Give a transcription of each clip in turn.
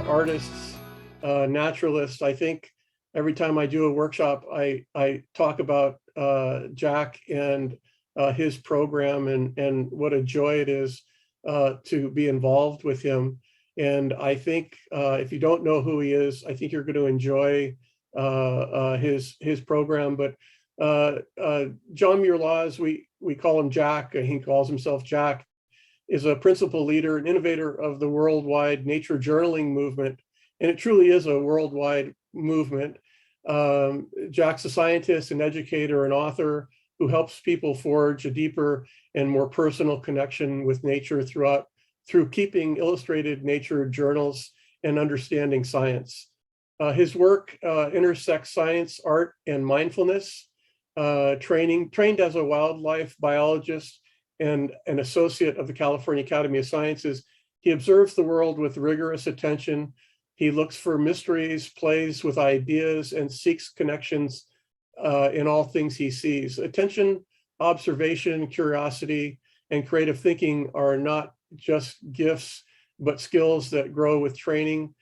artists, naturalists. I think every time I do a workshop, I talk about Jack and his program and what a joy it is to be involved with him. And I think if you don't know who he is, I think you're going to enjoy his program. But John Muir Laws, we call him Jack. He calls himself Jack. Is a principal leader and innovator of the worldwide nature journaling movement. And it truly is a worldwide movement. Jack's a scientist, an educator, an author who helps people forge a deeper and more personal connection with nature through keeping illustrated nature journals and understanding science. His work intersects science, art, and mindfulness. Trained as a wildlife biologist and an associate of the California Academy of Sciences, he observes the world with rigorous attention. He looks for mysteries, plays with ideas, and seeks connections in all things he sees. Attention, observation, curiosity, and creative thinking are not just gifts, but skills that grow with training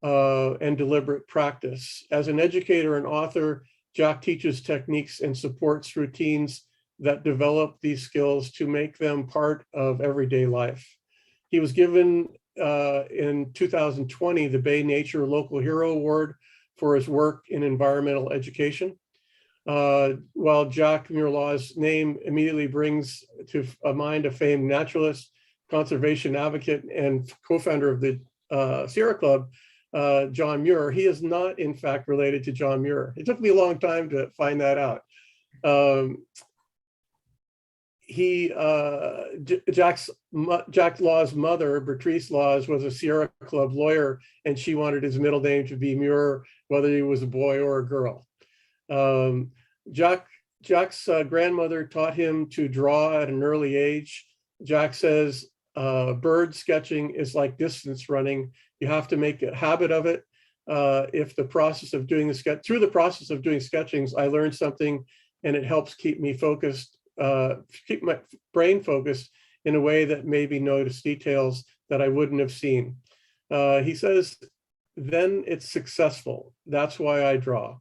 and deliberate practice. As an educator and author, Jack teaches techniques and supports routines that develop these skills to make them part of everyday life. He was given in 2020 the Bay Nature Local Hero Award for his work in environmental education. While Jack Muir Laws' name immediately brings to mind a famed naturalist, conservation advocate, and co-founder of the Sierra Club, John Muir, he is not in fact related to John Muir. It took me a long time to find that out. Jack Laws' mother, Bertrice Laws, was a Sierra Club lawyer, and she wanted his middle name to be Muir, whether he was a boy or a girl. Jack's grandmother taught him to draw at an early age. Jack says, bird sketching is like distance running. You have to make a habit of it. Through the process of doing sketchings, I learned something, and it helps keep me focused. Keep my brain focused in a way that maybe notice details that I wouldn't have seen. He says, then it's successful. That's why I draw.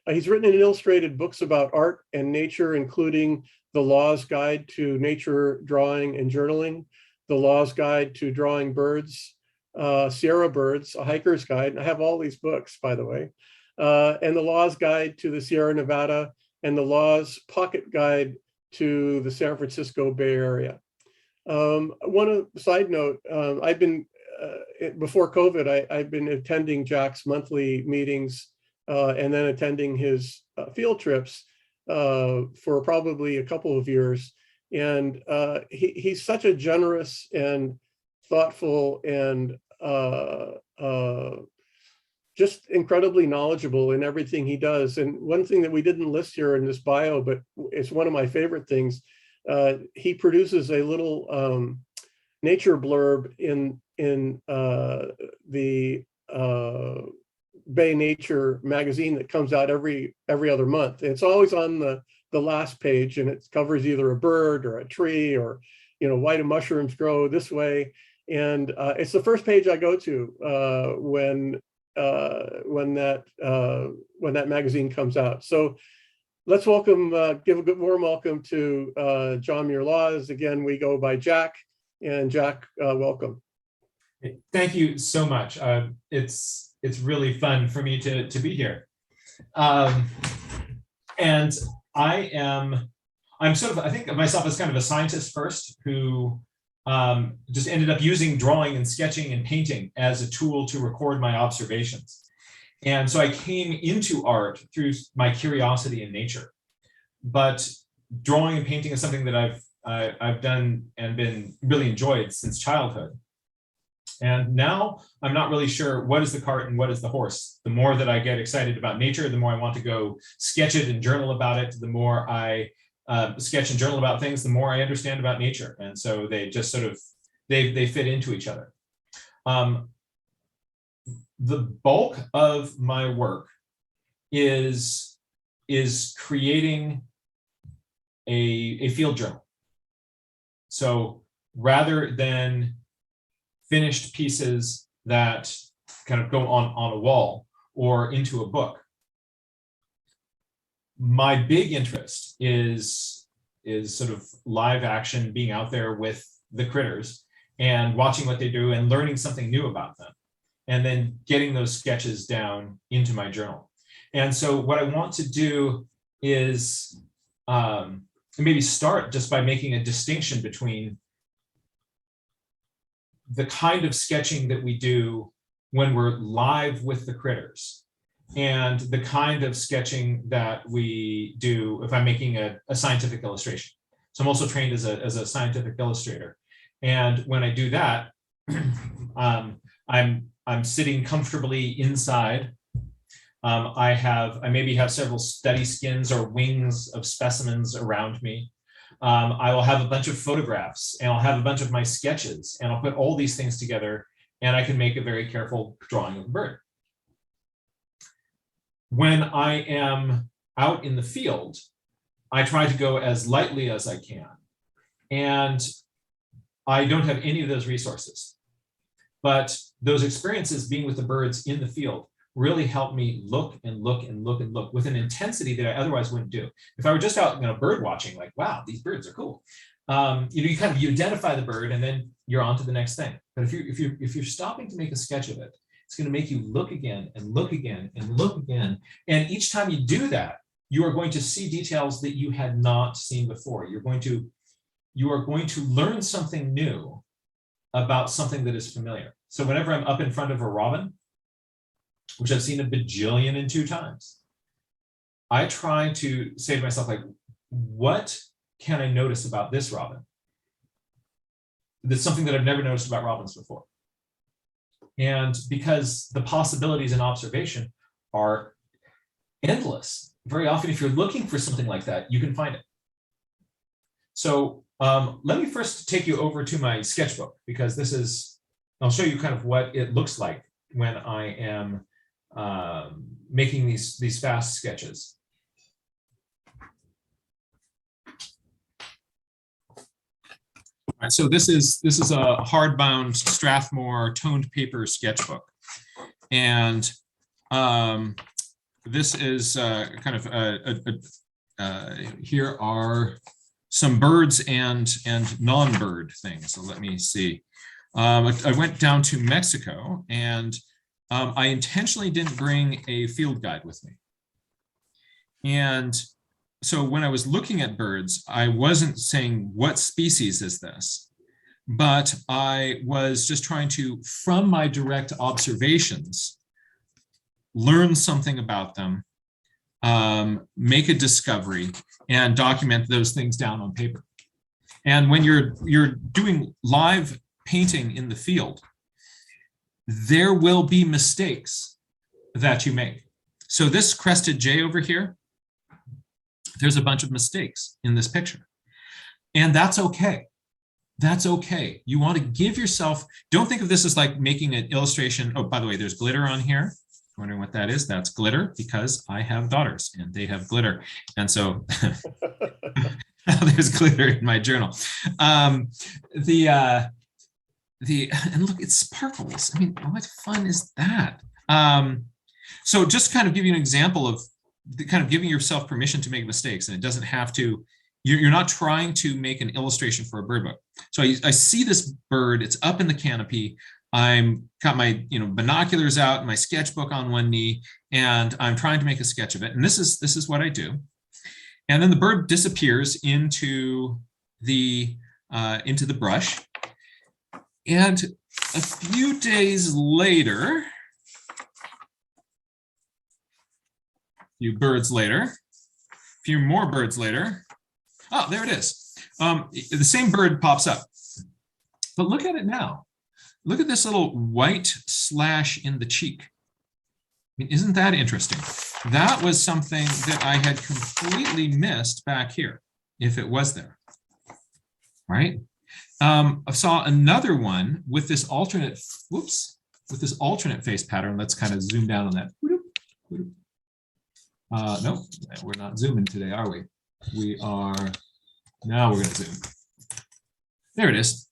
He's written and illustrated books about art and nature, including The Laws Guide to Nature Drawing and Journaling, The Laws Guide to Drawing Birds, Sierra Birds, A Hiker's Guide. I have all these books, by the way, and The Laws Guide to the Sierra Nevada, and The Laws Pocket Guide to the San Francisco Bay Area. Side note, I've been, before COVID, I've been attending Jack's monthly meetings and then attending his field trips for probably a couple of years. And he's such a generous and thoughtful and just incredibly knowledgeable in everything he does. And one thing that we didn't list here in this bio, but it's one of my favorite things, he produces a little nature blurb in the Bay Nature magazine that comes out every other month. It's always on the last page, and it covers either a bird or a tree or, why do mushrooms grow this way. And it's the first page I go to when that magazine comes out. So let's give a good warm welcome to John Muir Laws. Again, we go by Jack, and Jack, welcome. Thank you so much. It's really fun for me to be here. And I'm sort of, I think of myself as kind of a scientist first who just ended up using drawing and sketching and painting as a tool to record my observations. And so I came into art through my curiosity in nature. But drawing and painting is something that I've done and been really enjoyed since childhood. And now I'm not really sure what is the cart and what is the horse. The more that I get excited about nature, the more I want to go sketch it and journal about it. The more I sketch and journal about things, the more I understand about nature. And so they just sort of, they fit into each other. The bulk of my work is creating a field journal. So rather than finished pieces that kind of go on a wall or into a book. My big interest is sort of live action, being out there with the critters and watching what they do and learning something new about them, and then getting those sketches down into my journal. And so what I want to do is maybe start just by making a distinction between the kind of sketching that we do when we're live with the critters and the kind of sketching that we do if I'm making a scientific illustration. So I'm also trained as a scientific illustrator. And when I do that, I'm sitting comfortably inside. I maybe have several study skins or wings of specimens around me. I will have a bunch of photographs, and I'll have a bunch of my sketches, and I'll put all these things together, and I can make a very careful drawing of a bird. When I am out in the field, I try to go as lightly as I can. And I don't have any of those resources. But those experiences being with the birds in the field really help me look and look and look and look with an intensity that I otherwise wouldn't do. If I were just out, bird watching, like, wow, these birds are cool. You identify the bird and then you're on to the next thing. But if you're stopping to make a sketch of it, it's going to make you look again and look again and look again. And each time you do that, you are going to see details that you had not seen before. You are going to learn something new about something that is familiar. So whenever I'm up in front of a robin, which I've seen a bajillion and 2 times, I try to say to myself, like, what can I notice about this robin? That's something that I've never noticed about robins before. And because the possibilities in observation are endless, very often if you're looking for something like that, you can find it. So let me first take you over to my sketchbook, because I'll show you kind of what it looks like when I am making these fast sketches. All right, so this is a hardbound Strathmore toned paper sketchbook, and this is kind of here are some birds and non-bird things. So let me see. I went down to Mexico, and I intentionally didn't bring a field guide with me. And so when I was looking at birds, I wasn't saying, what species is this? But I was just trying to, from my direct observations, learn something about them, make a discovery, and document those things down on paper. And when you're doing live painting in the field, there will be mistakes that you make. So this crested jay over here, there's a bunch of mistakes in this picture. And that's okay. That's okay. You want to give yourself, don't think of this as like making an illustration. Oh, by the way, there's glitter on here. Wondering what that is? That's glitter, because I have daughters and they have glitter. And so there's glitter in my journal. And look, it sparkles. I mean, what fun is that? So just kind of give you an example of kind of giving yourself permission to make mistakes, and it doesn't have to, you're not trying to make an illustration for a bird book. So I see this bird, it's up in the canopy. I'm got my binoculars out, my sketchbook on one knee, and I'm trying to make a sketch of it. And this is what I do. And then the bird disappears into the brush. And a few days later, a few more birds later, oh, there it is. The same bird pops up. But look at it now. Look at this little white slash in the cheek. I mean, isn't that interesting? That was something that I had completely missed back here, if it was there, right? I saw another one with this alternate, with this alternate face pattern. Let's kind of zoom down on that. No, we're not zooming today, are we? We are, now we're gonna zoom. There it is.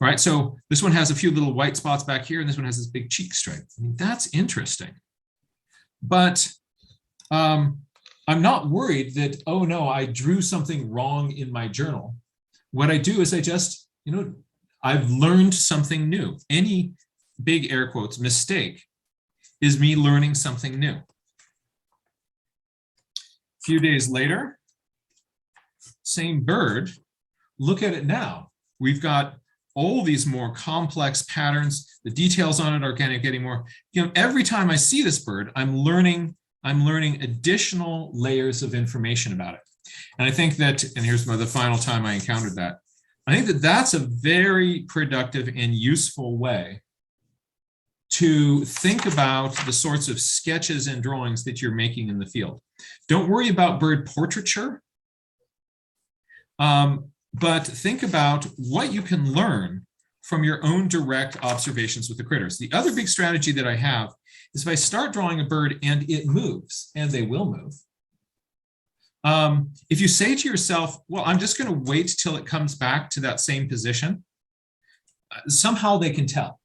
right? So this one has a few little white spots back here, and this one has this big cheek stripe. I mean, that's interesting. But I'm not worried that, oh no, I drew something wrong in my journal. What I do is I just, I've learned something new. Any big air quotes mistake is me learning something new. A few days later, same bird, look at it now. We've got all these more complex patterns. The details on it are kind of getting more, every time I see this bird, I'm learning additional layers of information about it. And I think that, and here's the final time I encountered that, I think that that's a very productive and useful way to think about the sorts of sketches and drawings that you're making in the field. Don't worry about bird portraiture, but think about what you can learn from your own direct observations with the critters. The other big strategy that I have is if I start drawing a bird and it moves, and they will move, if you say to yourself, well, I'm just going to wait till it comes back to that same position, somehow they can tell.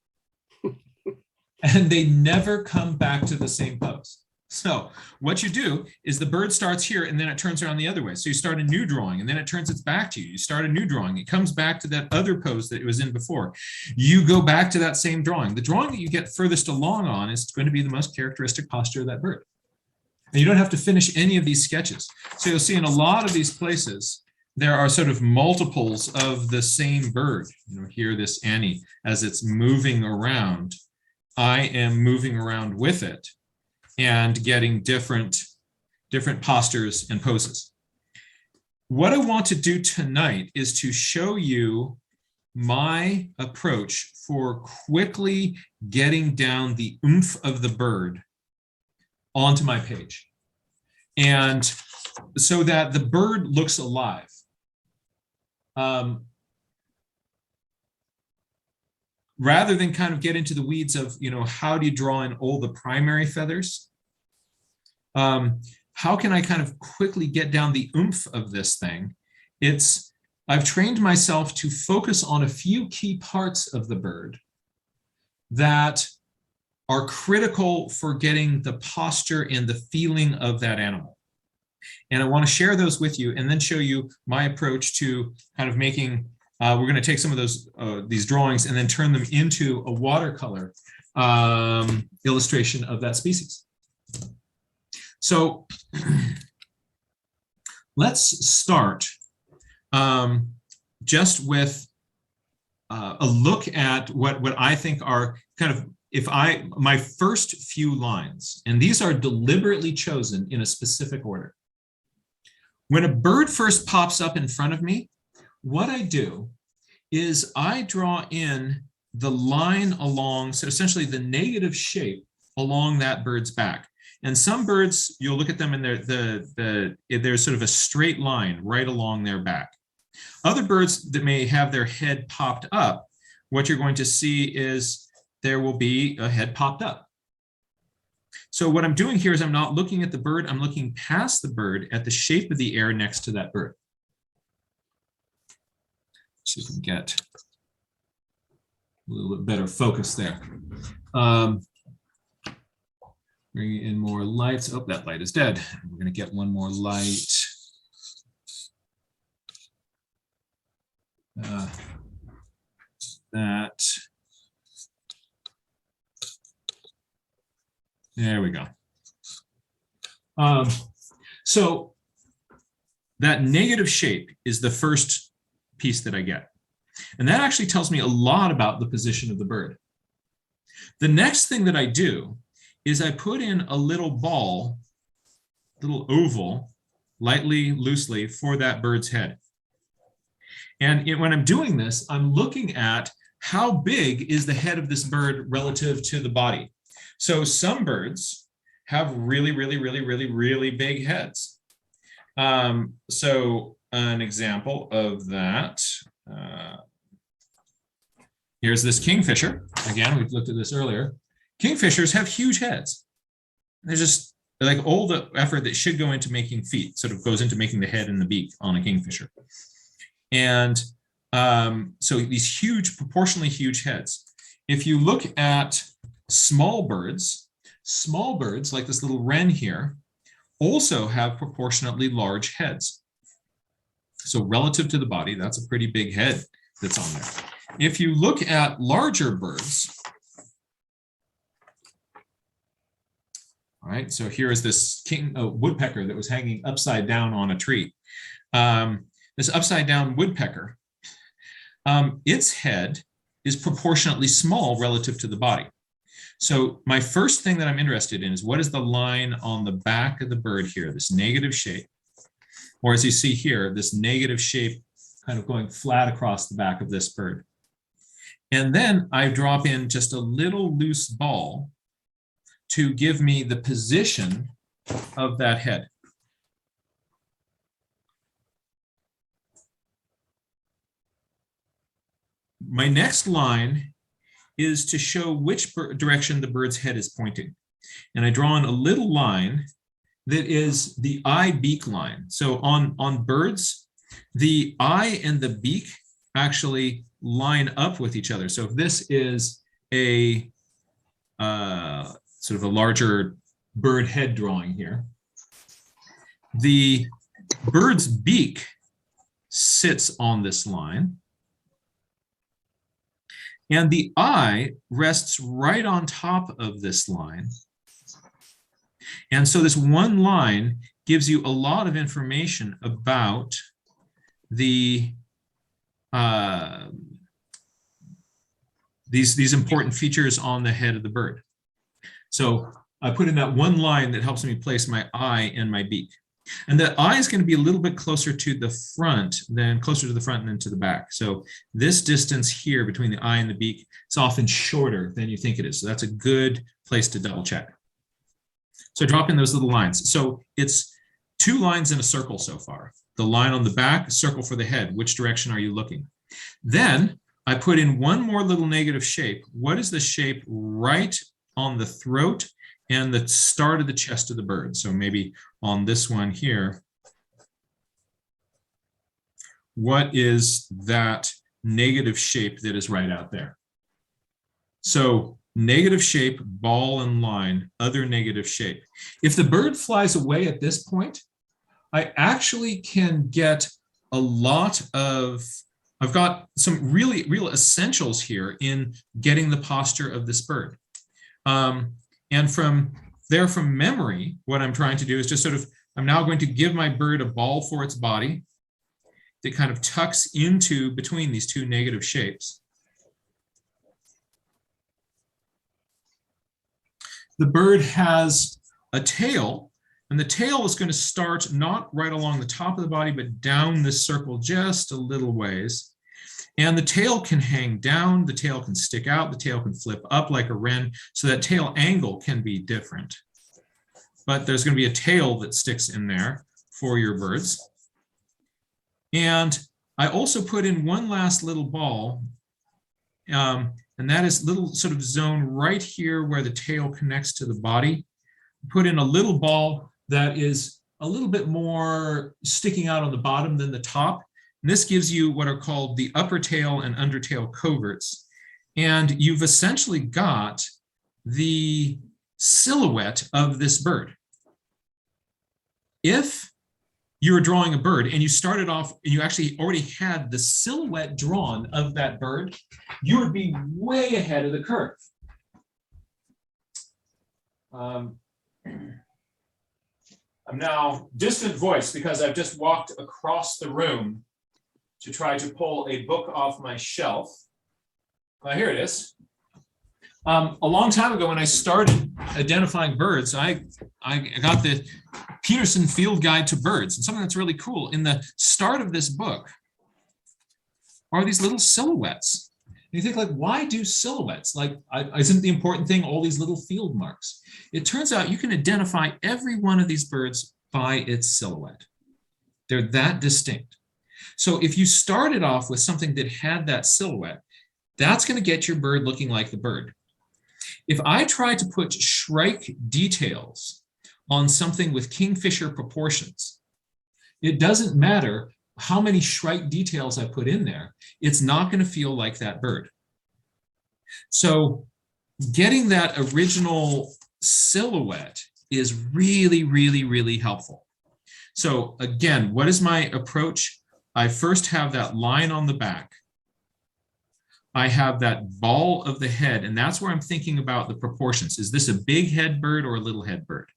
And they never come back to the same pose. So what you do is the bird starts here and then it turns around the other way. So you start a new drawing and then it turns its back to you. You start a new drawing. It comes back to that other pose that it was in before. You go back to that same drawing. The drawing that you get furthest along on is going to be the most characteristic posture of that bird. And you don't have to finish any of these sketches. So you'll see in a lot of these places, there are sort of multiples of the same bird. Here this Annie, as it's moving around, I am moving around with it and getting different postures and poses. What I want to do tonight is to show you my approach for quickly getting down the oomph of the bird onto my page. And so that the bird looks alive. Rather than kind of get into the weeds of, how do you draw in all the primary feathers? How can I kind of quickly get down the oomph of this thing? I've trained myself to focus on a few key parts of the bird that are critical for getting the posture and the feeling of that animal. And I want to share those with you and then show you my approach to kind of making, we're going to take some of these drawings and then turn them into a watercolor illustration of that species. So let's start just with a look at what I think are kind of, my first few lines, and these are deliberately chosen in a specific order. When a bird first pops up in front of me, what I do is I draw in the line along, so essentially the negative shape along that bird's back. And some birds, you'll look at them and there's sort of a straight line right along their back. Other birds that may have their head popped up, what you're going to see is there will be a head popped up. So what I'm doing here is I'm not looking at the bird, I'm looking past the bird at the shape of the air next to that bird. So you can get a little bit better focus there. Bringing in more lights. Oh, that light is dead. We're going to get one more light. There we go. So that negative shape is the first piece that I get. And that actually tells me a lot about the position of the bird. The next thing that I do is I put in a little ball, little oval, lightly, loosely for that bird's head. And when I'm doing this, I'm looking at how big is the head of this bird relative to the body. So some birds have really, really, really, really, really big heads. So an example of that, here's this kingfisher. Again, we've looked at this earlier. Kingfishers have huge heads. They're just like all the effort that should go into making feet sort of goes into making the head and the beak on a kingfisher. And So these huge, proportionally huge heads. If you look at small birds like this little wren here also have proportionately large heads. So relative to the body, that's a pretty big head that's on there. If you look at larger birds, all right, so here is this woodpecker that was hanging upside down on a tree. This upside down woodpecker, its head is proportionately small relative to the body. So my first thing that I'm interested in is what is the line on the back of the bird here, this negative shape, or as you see here, this negative shape kind of going flat across the back of this bird. And then I drop in just a little loose ball to give me the position of that head. My next line is to show which direction the bird's head is pointing. And I draw in a little line that is the eye-beak line. So on birds, the eye and the beak actually line up with each other. So if this is a sort of a larger bird head drawing here, the bird's beak sits on this line, and the eye rests right on top of this line. And so this one line gives you a lot of information about the these important features on the head of the bird. So I put in that one line that helps me place my eye and my beak. And the eye is going to be a little bit closer to the front than to the back. So this distance here between the eye and the beak is often shorter than you think it is. So that's a good place to double check. So drop in those little lines. So it's 2 lines in a circle so far. The line on the back, circle for the head. Which direction are you looking? Then I put in one more little negative shape. What is the shape right on the throat and the start of the chest of the bird? So maybe on this one here, what is that negative shape that is right out there? So negative shape, ball and line, other negative shape. If the bird flies away at this point, I actually can get a lot of, I've got some real essentials here in getting the posture of this bird. And from memory, what I'm trying to do is just sort of, I'm now going to give my bird a ball for its body that kind of tucks into between these 2 negative shapes. The bird has a tail, and the tail is going to start not right along the top of the body, but down this circle just a little ways. And the tail can hang down, the tail can stick out, the tail can flip up like a wren, so that tail angle can be different. But there's going to be a tail that sticks in there for your birds. And I also put in one last little ball, and that is little sort of zone right here where the tail connects to the body. Put in a little ball that is a little bit more sticking out on the bottom than the top. And this gives you what are called the upper tail and undertail coverts. And you've essentially got the silhouette of this bird. If you were drawing a bird and you started off and you actually already had the silhouette drawn of that bird, you would be way ahead of the curve. I'm now distant voice because I've just walked across the room to try to pull a book off my shelf. Here it is. A long time ago when I started identifying birds, I got the Peterson Field Guide to Birds, and something that's really cool. In the start of this book are these little silhouettes. And you think, like, why do silhouettes? Like, isn't the important thing all these little field marks? It turns out you can identify every one of these birds by its silhouette. They're that distinct. So if you started off with something that had that silhouette, that's going to get your bird looking like the bird. If I try to put Shrike details on something with kingfisher proportions, it doesn't matter how many Shrike details I put in there, it's not going to feel like that bird. So getting that original silhouette is really, really, really helpful. So again, what is my approach? I first have that line on the back. I have that ball of the head, and that's where I'm thinking about the proportions. Is this a big head bird or a little head bird?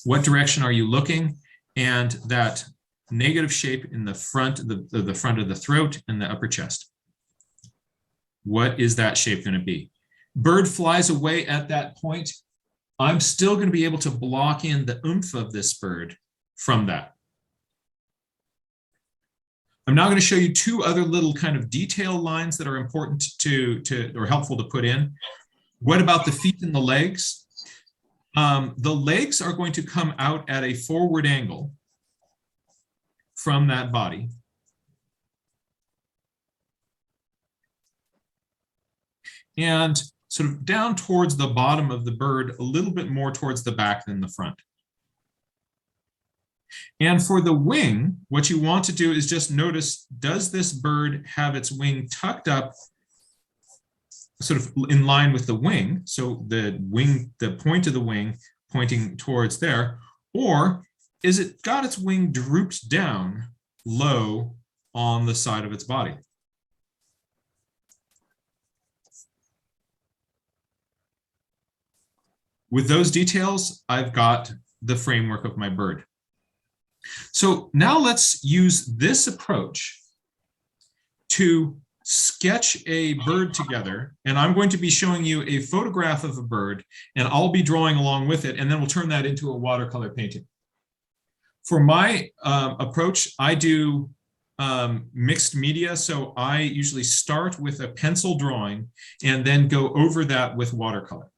What direction are you looking? And that negative shape in the front, the front of the throat and the upper chest. What is that shape going to be? Bird flies away at that point. I'm still going to be able to block in the oomph of this bird from that. I'm now going to show you two other little kind of detail lines that are important or helpful to put in. What about the feet and the legs? The legs are going to come out at a forward angle from that body. And sort of down towards the bottom of the bird, a little bit more towards the back than the front. And for the wing, what you want to do is just notice, does this bird have its wing tucked up sort of in line with the wing? So the wing, the point of the wing pointing towards there, or is it got its wing drooped down low on the side of its body? With those details, I've got the framework of my bird. So now let's use this approach to sketch a bird together. And I'm going to be showing you a photograph of a bird, and I'll be drawing along with it, and then we'll turn that into a watercolor painting. For my approach, I do mixed media. So I usually start with a pencil drawing and then go over that with watercolor.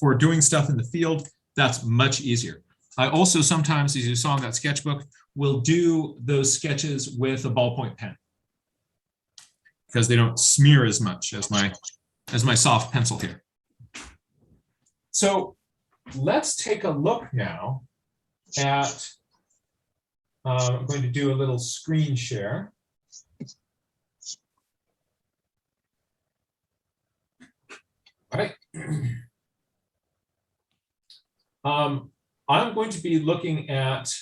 For doing stuff in the field, that's much easier. I also sometimes, as you saw in that sketchbook, will do those sketches with a ballpoint pen because they don't smear as much as my soft pencil here. So let's take a look now at, I'm going to do a little screen share. All right. I'm going to be looking at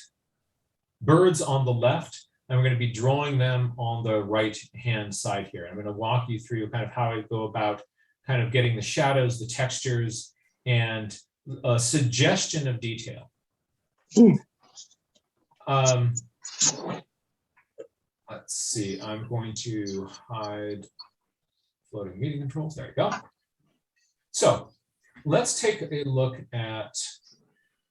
birds on the left, and we're going to be drawing them on the right-hand side here. I'm going to walk you through kind of how I go about kind of getting the shadows, the textures, and a suggestion of detail. Let's see, I'm going to hide floating media controls. There you go. So let's take a look at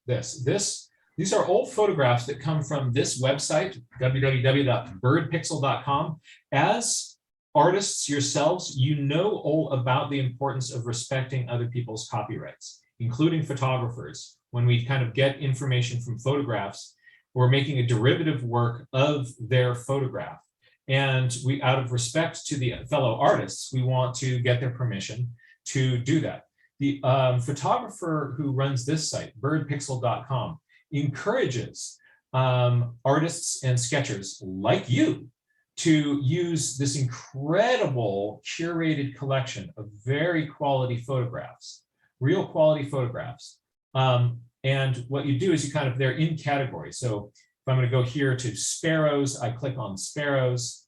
these are old photographs that come from this website, www.birdpixel.com. As artists yourselves, you know all about the importance of respecting other people's copyrights, including photographers. When we kind of get information from photographs, we're making a derivative work of their photograph. And we, out of respect to the fellow artists, we want to get their permission to do that. The photographer who runs this site, birdpixel.com, encourages artists and sketchers like you to use this incredible curated collection of very quality photographs, real quality photographs. And what you do is you kind of, they're in categories. So if I'm going to go here to sparrows, I click on sparrows.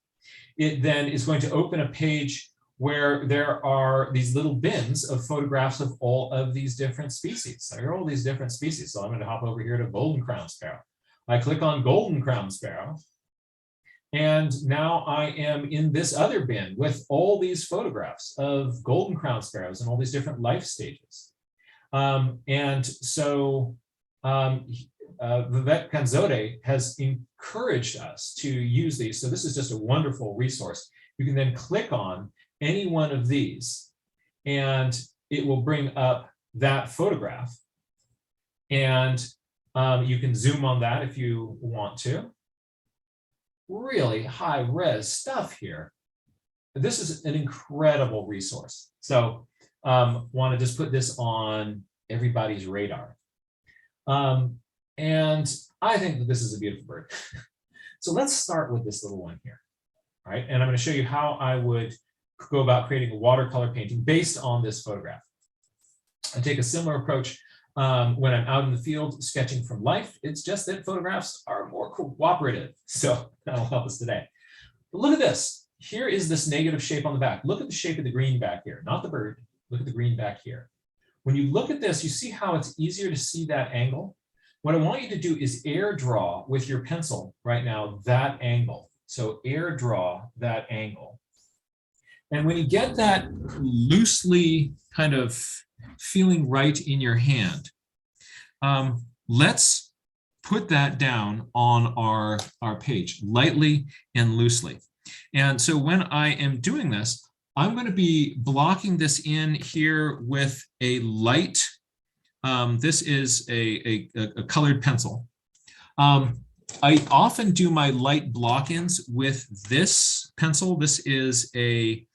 It then is going to open a page where there are these little bins of photographs of all of these different species. There are all these different species. So I'm going to hop over here to golden crown sparrow. I click on golden crown sparrow. And now I am in this other bin with all these photographs of golden crown sparrows and all these different life stages. And so Vivek Kanzode has encouraged us to use these. So this is just a wonderful resource. You can then click on any one of these, and it will bring up that photograph. And you can zoom on that if you want to. Really high res stuff here. This is an incredible resource. So want to just put this on everybody's radar. And I think that this is a beautiful bird. So let's start with this little one here, right? And I'm going to show you how I would go about creating a watercolor painting based on this photograph. I take a similar approach when I'm out in the field sketching from life. It's just that photographs are more cooperative. So that'll help us today. But look at this. Here is this negative shape on the back. Look at the shape of the green back here, not the bird. Look at the green back here. When you look at this, you see how it's easier to see that angle. What I want you to do is air draw with your pencil right now, that angle. So air draw that angle. And when you get that loosely kind of feeling right in your hand, let's put that down on our page lightly and loosely. And so when I am doing this, I'm going to be blocking this in here with a light. This is a colored pencil. I often do my light block-ins with this pencil. This is a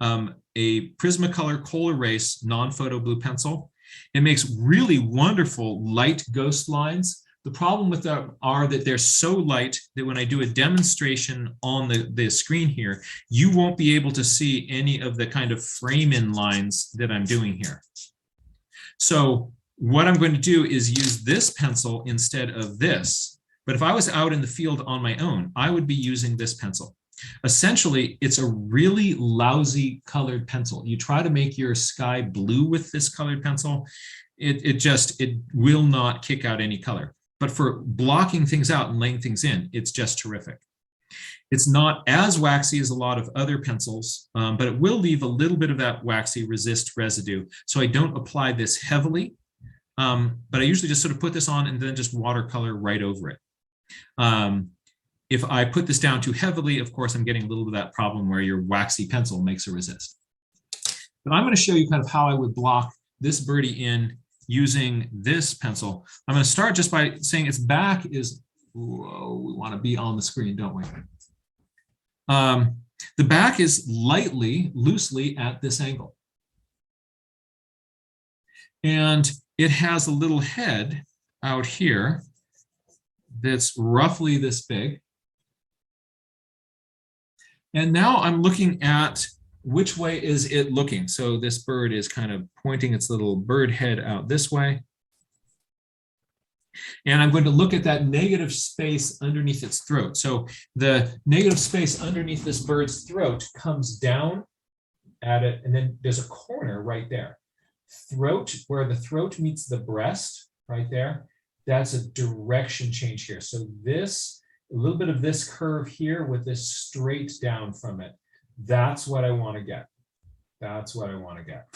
Prismacolor Kohl Erase non-photo blue pencil. It makes really wonderful light ghost lines. The problem with them are that they're so light that when I do a demonstration on the screen here, you won't be able to see any of the kind of frame-in lines that I'm doing here. So what I'm going to do is use this pencil instead of this. But if I was out in the field on my own, I would be using this pencil. Essentially, it's a really lousy colored pencil. You try to make your sky blue with this colored pencil, it will not kick out any color. But for blocking things out and laying things in, it's just terrific. It's not as waxy as a lot of other pencils, but it will leave a little bit of that waxy resist residue. So I don't apply this heavily, but I usually just sort of put this on and then just watercolor right over it. If I put this down too heavily, of course, I'm getting a little bit of that problem where your waxy pencil makes a resist. But I'm going to show you kind of how I would block this birdie in using this pencil. I'm going to start just by saying its back is, whoa, we want to be on the screen, don't we? The back is loosely at this angle. And it has a little head out here that's roughly this big. And now I'm looking at which way is it looking. So this bird is kind of pointing its little bird head out this way. And I'm going to look at that negative space underneath its throat. So the negative space underneath this bird's throat comes down at it, and then there's a corner right there. Throat, where the throat meets the breast, right there, that's a direction change here. So this, a little bit of this curve here with this straight down from it, that's what I want to get. That's what I want to get.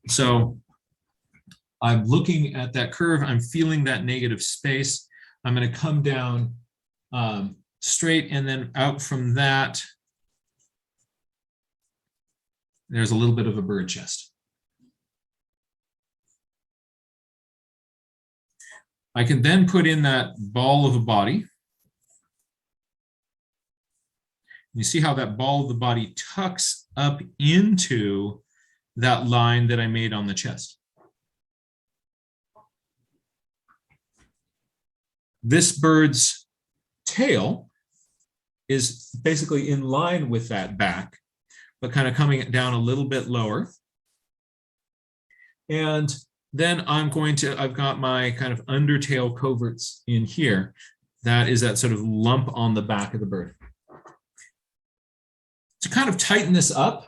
So I'm looking at that curve. I'm feeling that negative space. I'm going to come down straight, and then out from that, there's a little bit of a bird chest. I can then put in that ball of a body. You see how that ball of the body tucks up into that line that I made on the chest. This bird's tail is basically in line with that back, but kind of coming down a little bit lower. And then I've got my kind of undertail coverts in here. That is that sort of lump on the back of the bird. To kind of tighten this up,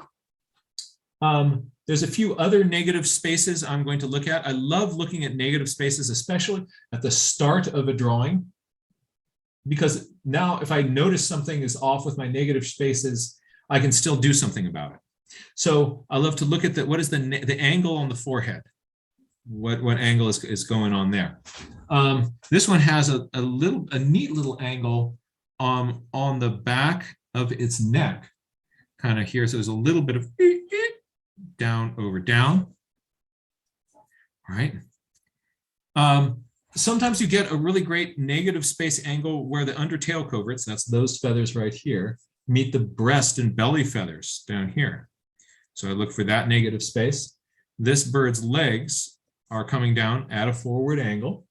there's a few other negative spaces I'm going to look at. I love looking at negative spaces, especially at the start of a drawing, because now if I notice something is off with my negative spaces, I can still do something about it. So I love to look at what is the angle on the forehead. What angle is going on there? This one has a neat little angle on the back of its neck, kind of here. So there's a little bit of down over down. All right. Sometimes you get a really great negative space angle where the undertail coverts, that's those feathers right here, meet the breast and belly feathers down here. So I look for that negative space. This bird's legs are coming down at a forward angle.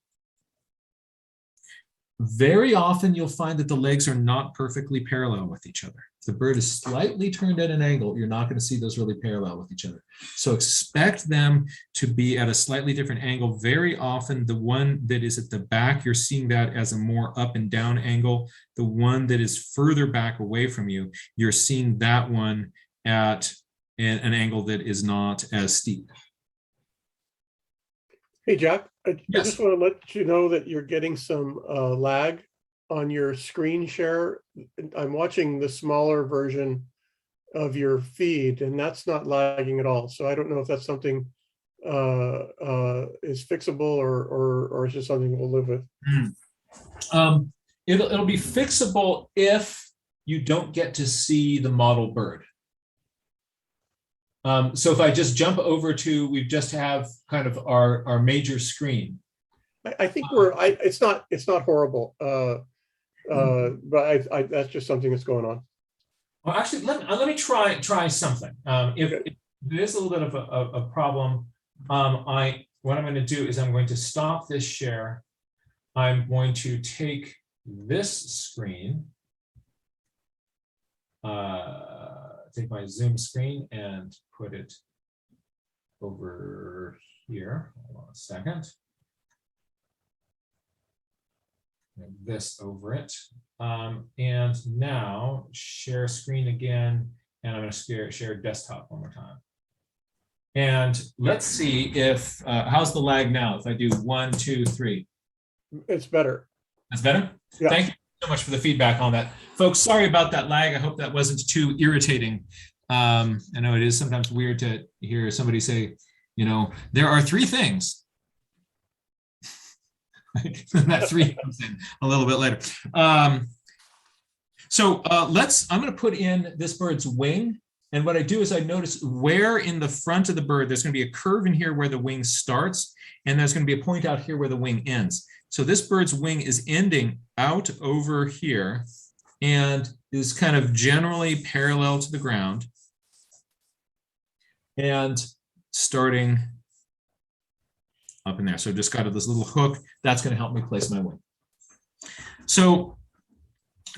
Very often you'll find that the legs are not perfectly parallel with each other. If the bird is slightly turned at an angle, you're not going to see those really parallel with each other. So expect them to be at a slightly different angle. Very often the one that is at the back, you're seeing that as a more up and down angle. The one that is further back away from you, you're seeing that one at an angle that is not as steep. Hey, Jack, I Yes. just want to let you know that you're getting some lag on your screen share. I'm watching the smaller version of your feed, and that's not lagging at all. So I don't know if that's something is fixable or is just something we'll live with. It'll be fixable if you don't get to see the model bird. So if I just jump over to, we just have kind of our major screen. I think it's not horrible, but that's just something that's going on. Well, actually, let me try something. If it is a little bit of a problem, what I'm going to do is I'm going to stop this share. I'm going to take this screen, take my Zoom screen and put it over here. Hold on a second. And this over it. And now share screen again, and I'm going to share desktop one more time. And let's see if, how's the lag now? If I do 1, 2, 3. It's better. That's better? Yeah. Thank you so much for the feedback on that. Folks, sorry about that lag. I hope that wasn't too irritating. I know it is sometimes weird to hear somebody say, you know, there are 3 things. That 3 comes in a little bit later. So I'm going to put in this bird's wing. And what I do is I notice where in the front of the bird, there's going to be a curve in here where the wing starts, and there's going to be a point out here where the wing ends. So this bird's wing is ending out over here and is kind of generally parallel to the ground and starting up in there. So just got this little hook. That's going to help me place my wing. So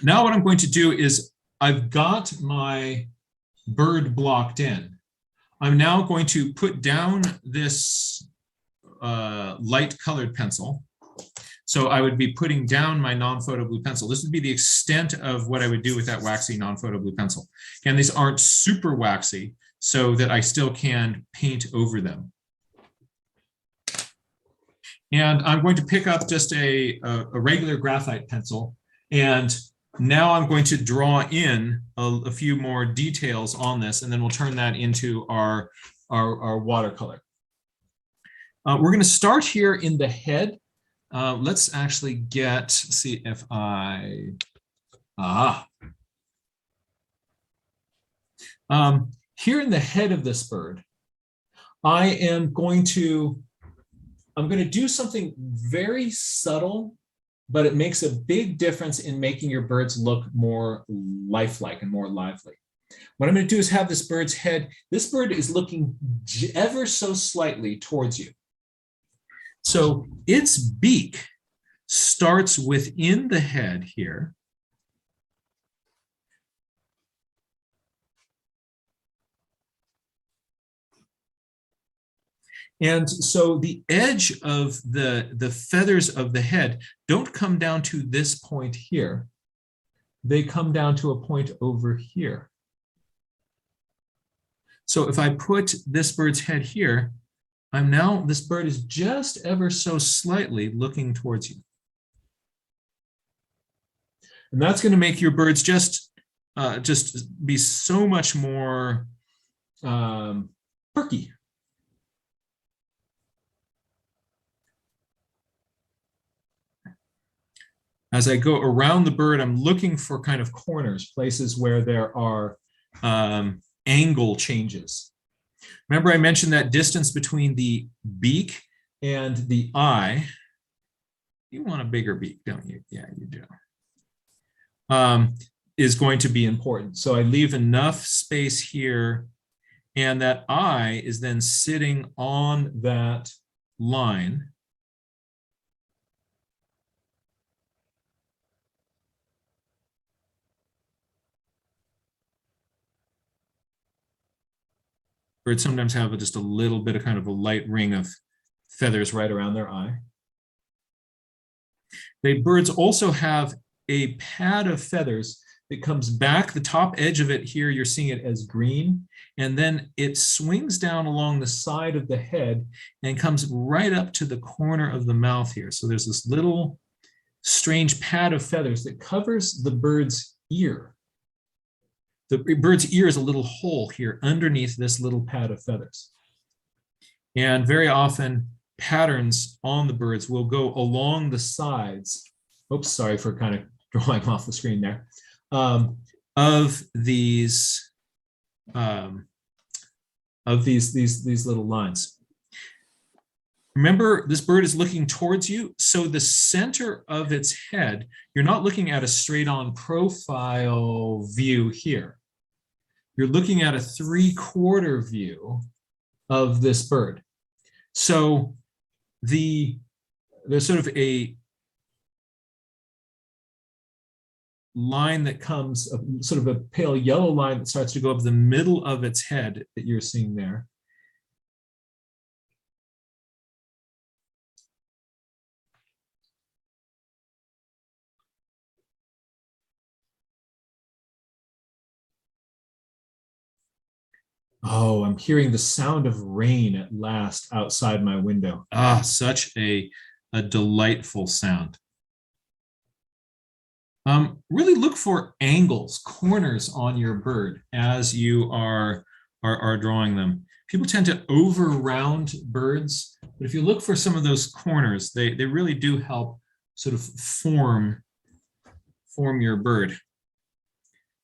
now what I'm going to do is I've got my bird blocked in. I'm now going to put down this light colored pencil. So I would be putting down my non-photo blue pencil. This would be the extent of what I would do with that waxy non-photo blue pencil. And these aren't super waxy, so that I still can paint over them. And I'm going to pick up just a regular graphite pencil, and now I'm going to draw in a few more details on this, and then we'll turn that into our watercolor. We're going to start here in the head. Let's actually see if here in the head of this bird, I'm going to do something very subtle, but it makes a big difference in making your birds look more lifelike and more lively. What I'm going to do is have this bird's head. This bird is looking ever so slightly towards you. So its beak starts within the head here. And so the edge of the feathers of the head don't come down to this point here. They come down to a point over here. So if I put this bird's head here, this bird is just ever so slightly looking towards you. And that's going to make your birds just be so much more perky. As I go around the bird, I'm looking for kind of corners, places where there are angle changes. Remember I mentioned that distance between the beak and the eye. You want a bigger beak, don't you? Yeah, you do. Is going to be important. So I leave enough space here, and that eye is then sitting on that line. Birds sometimes have just a little bit of kind of a light ring of feathers right around their eye. Birds also have a pad of feathers that comes back, the top edge of it here, you're seeing it as green, and then it swings down along the side of the head and comes right up to the corner of the mouth here. So there's this little strange pad of feathers that covers the bird's ear. The bird's ear is a little hole here underneath this little pad of feathers. And very often patterns on the birds will go along the sides. Oops, sorry for kind of drawing off the screen there. Of these little lines. Remember, this bird is looking towards you, so the center of its head, you're not looking at a straight-on profile view here. You're looking at a 3/4 view of this bird. So there's sort of a line that comes, sort of a pale yellow line that starts to go up the middle of its head that you're seeing there. Oh, I'm hearing the sound of rain at last outside my window. Ah, such a delightful sound. Really look for angles, corners on your bird as you are drawing them. People tend to over-round birds, but if you look for some of those corners, they really do help sort of form your bird.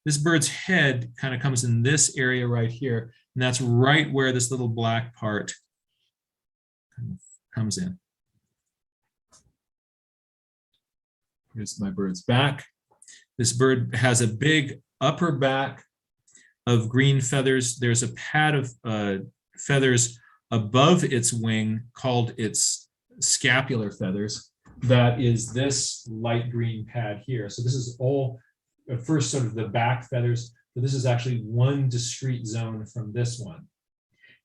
This bird's head kind of comes in this area right here, and that's right where this little black part kind of comes in. Here's my bird's back. This bird has a big upper back of green feathers. There's a pad of feathers above its wing called its scapular feathers. That is this light green pad here. So this is all at first sort of the back feathers, but this is actually one discrete zone from this one.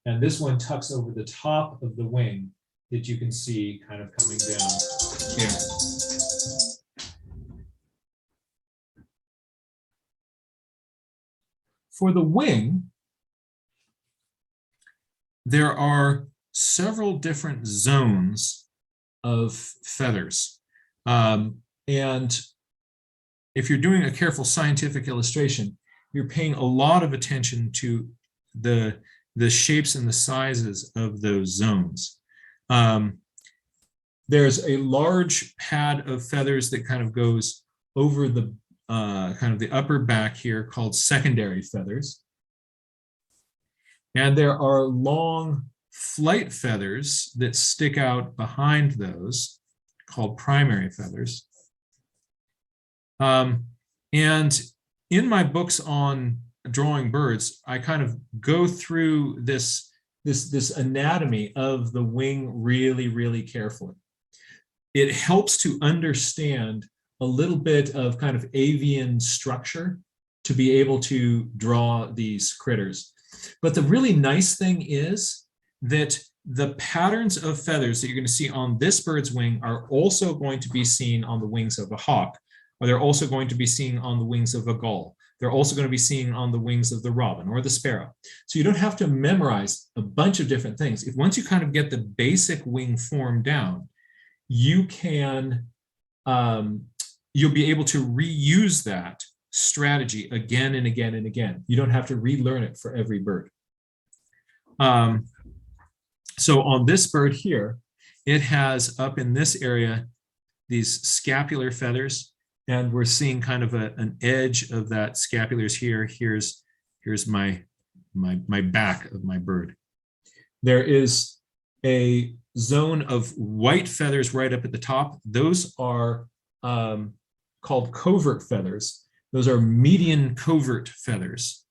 And this one tucks over the top of the wing that you can see kind of coming down here. For the wing, there are several different zones of feathers. And if you're doing a careful scientific illustration, you're paying a lot of attention to the shapes and the sizes of those zones. There's a large pad of feathers that kind of goes over the kind of the upper back here called secondary feathers. And there are long flight feathers that stick out behind those called primary feathers. And in my books on drawing birds, I kind of go through this anatomy of the wing really, really carefully. It helps to understand a little bit of kind of avian structure to be able to draw these critters. But the really nice thing is that the patterns of feathers that you're going to see on this bird's wing are also going to be seen on the wings of a hawk, or they're also going to be seen on the wings of a gull. They're also going to be seen on the wings of the robin or the sparrow. So you don't have to memorize a bunch of different things. If once you kind of get the basic wing form down, you can, you'll be able to reuse that strategy again and again and again. You don't have to relearn it for every bird. So on this bird here, it has up in this area these scapular feathers, and we're seeing kind of an edge of that scapulars here. Here's my back of my bird. There is a zone of white feathers right up at the top. Those are called covert feathers. Those are median covert feathers.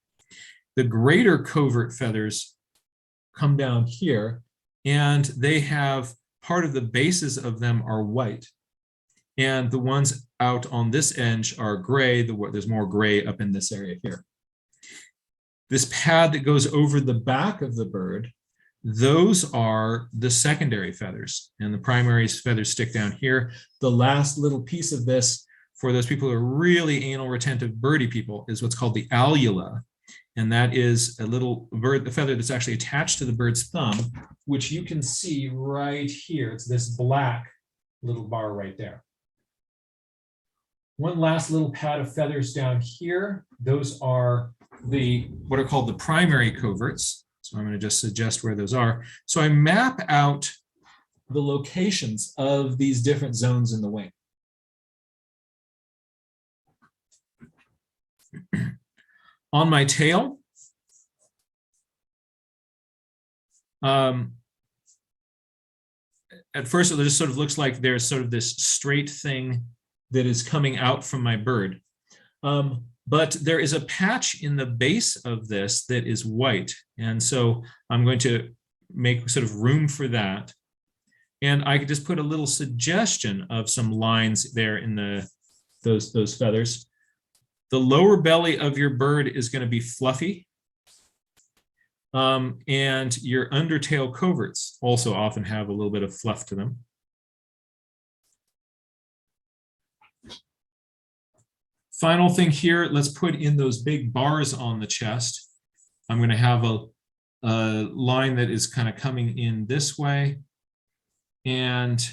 The greater covert feathers come down here, and they have part of the bases of them are white. And the ones out on this edge are gray. There's more gray up in this area here. this pad that goes over the back of the bird, those are the secondary feathers, and the primary feathers stick down here. The last little piece of this, for those people who are really anal retentive birdie people, is what's called the alula. And that is a little bird, the feather that's actually attached to the bird's thumb, which you can see right here. It's this black little bar right there. One last little pad of feathers down here. Those are what are called the primary coverts. So I'm going to just suggest where those are. So I map out the locations of these different zones in the wing. On my tail, at first it just sort of looks like there's sort of this straight thing that is coming out from my bird. But there is a patch in the base of this that is white. And so I'm going to make sort of room for that. And I could just put a little suggestion of some lines there in those feathers. The lower belly of your bird is going to be fluffy. And your undertail coverts also often have a little bit of fluff to them. Final thing here, let's put in those big bars on the chest. I'm going to have a line that is kind of coming in this way. And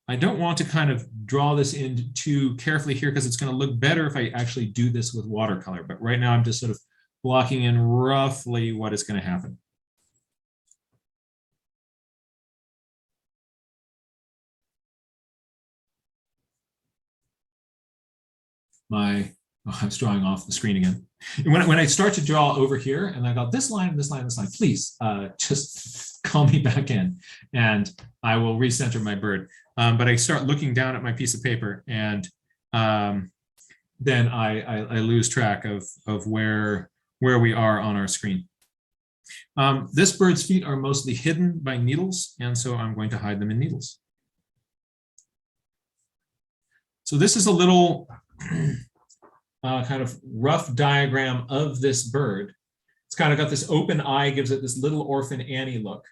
I don't want to kind of draw this in too carefully here because it's going to look better if I actually do this with watercolor. But right now I'm just sort of blocking in roughly what is going to happen. I was drawing off the screen again. And when I start to draw over here and I got this line, this line, this line, please just call me back in and I will recenter my bird. But I start looking down at my piece of paper and then I lose track of where we are on our screen. This bird's feet are mostly hidden by needles, and so I'm going to hide them in needles. So this is a little kind of rough diagram of this bird. It's kind of got this open eye, gives it this little Orphan Annie look.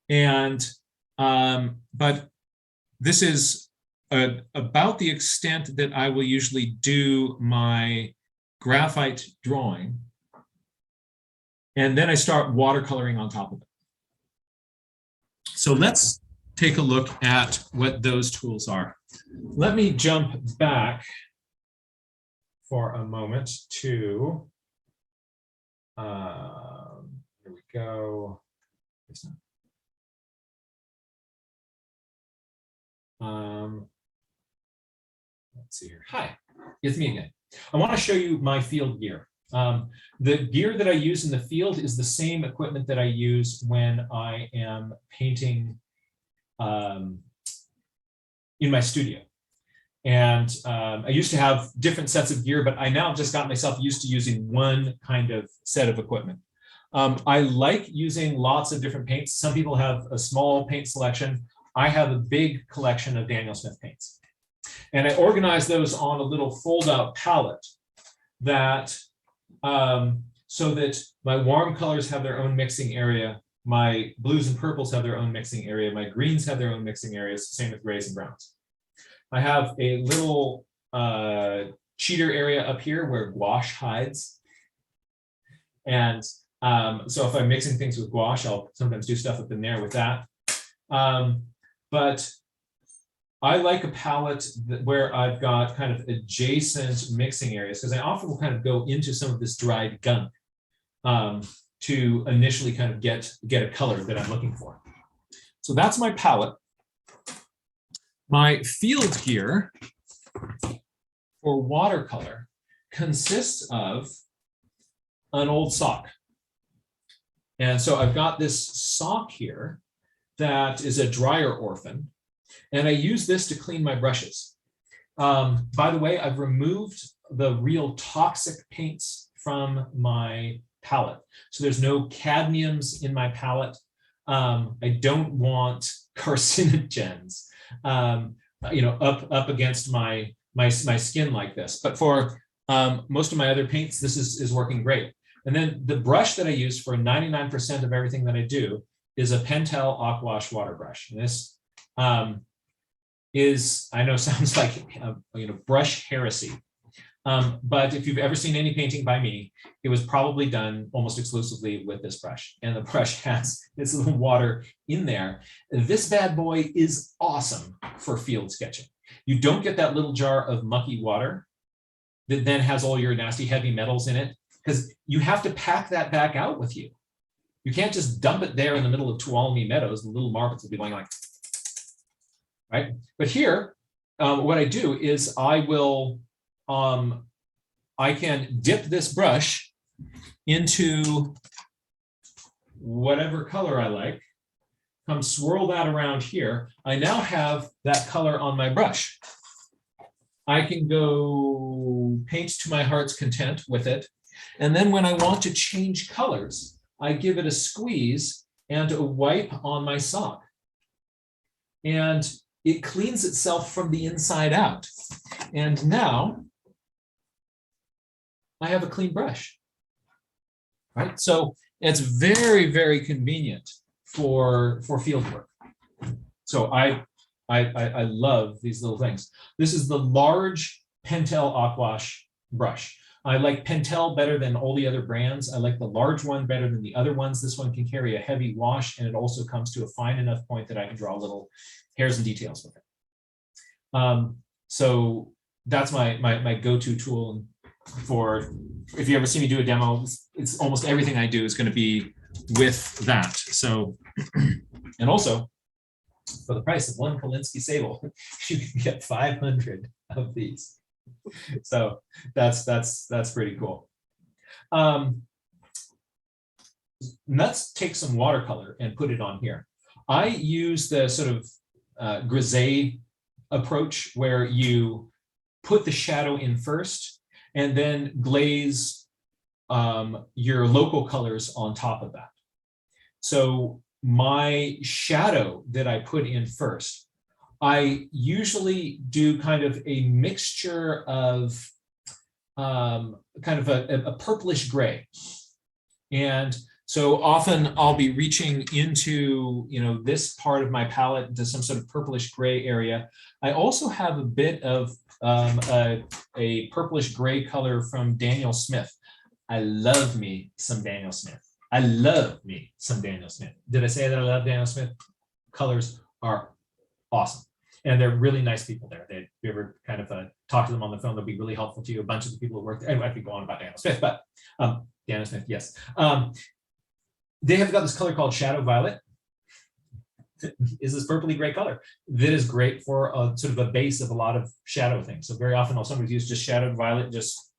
And, but this is about the extent that I will usually do my graphite drawing. And then I start watercoloring on top of it. So let's take a look at what those tools are. Let me jump back for a moment to, here we go. Let's see here. Hi, it's me again. I want to show you my field gear. The gear that I use in the field is the same equipment that I use when I am painting in my studio. And I used to have different sets of gear, but I now just got myself used to using one kind of set of equipment. I like using lots of different paints. Some people have a small paint selection. I have a big collection of Daniel Smith paints. And I organize those on a little fold-out palette that so that my warm colors have their own mixing area, my blues and purples have their own mixing area, my greens have their own mixing areas, same with grays and browns. I have a little cheater area up here where gouache hides. And so if I'm mixing things with gouache, I'll sometimes do stuff up in there with that. But I like a palette where I've got kind of adjacent mixing areas because I often will kind of go into some of this dried gunk to initially kind of get a color that I'm looking for. So that's my palette. My field gear for watercolor consists of an old sock. And so I've got this sock here that is a dryer orphan. And I use this to clean my brushes. By the way, I've removed the real toxic paints from my palette. So there's no cadmiums in my palette. I don't want carcinogens, up against my skin like this. But for Most of my other paints, this is working great. And then the brush that I use for 99% of everything that I do is a Pentel Aquash water brush. And this is, I know sounds like, brush heresy. But if you've ever seen any painting by me, it was probably done almost exclusively with this brush. And the brush has this little water in there. This bad boy is awesome for field sketching. You don't get that little jar of mucky water that then has all your nasty heavy metals in it, because you have to pack that back out with you. You can't just dump it there in the middle of Tuolumne Meadows. The little marbles will be going like, right? But here, what I do is I will, I can dip this brush into whatever color I like, come swirl that around here. I now have that color on my brush. I can go paint to my heart's content with it. And then when I want to change colors, I give it a squeeze and a wipe on my sock. And it cleans itself from the inside out. And now I have a clean brush, right? So it's very, very convenient for field work. So I love these little things. This is the large Pentel Aquash brush. I like Pentel better than all the other brands. I like the large one better than the other ones. This one can carry a heavy wash, and it also comes to a fine enough point that I can draw little hairs and details with it. So that's my go-to tool for, if you ever see me do a demo, it's almost everything I do is going to be with that. So, and also for the price of one Kolinsky sable, you can get 500 of these. So that's pretty cool. Let's take some watercolor and put it on here. I use the sort of grisaille approach where you put the shadow in first and then glaze your local colors on top of that. So my shadow that I put in first, I usually do kind of a mixture of kind of a purplish gray. And so often I'll be reaching into, this part of my palette into some sort of purplish gray area. I also have a bit of a purplish gray color from Daniel Smith. I love me some Daniel Smith. I love me some Daniel Smith. Did I say that I love Daniel Smith? Colors are awesome. And they're really nice people there. If you ever kind of talk to them on the phone, they'll be really helpful to you. A bunch of the people who work there. Anyway, I could go on about Daniel Smith, but Daniel Smith, yes. They have got this color called Shadow Violet. Is this purpley gray color that is great for a sort of a base of a lot of shadow things. So very often I'll sometimes use just Shadow Violet, just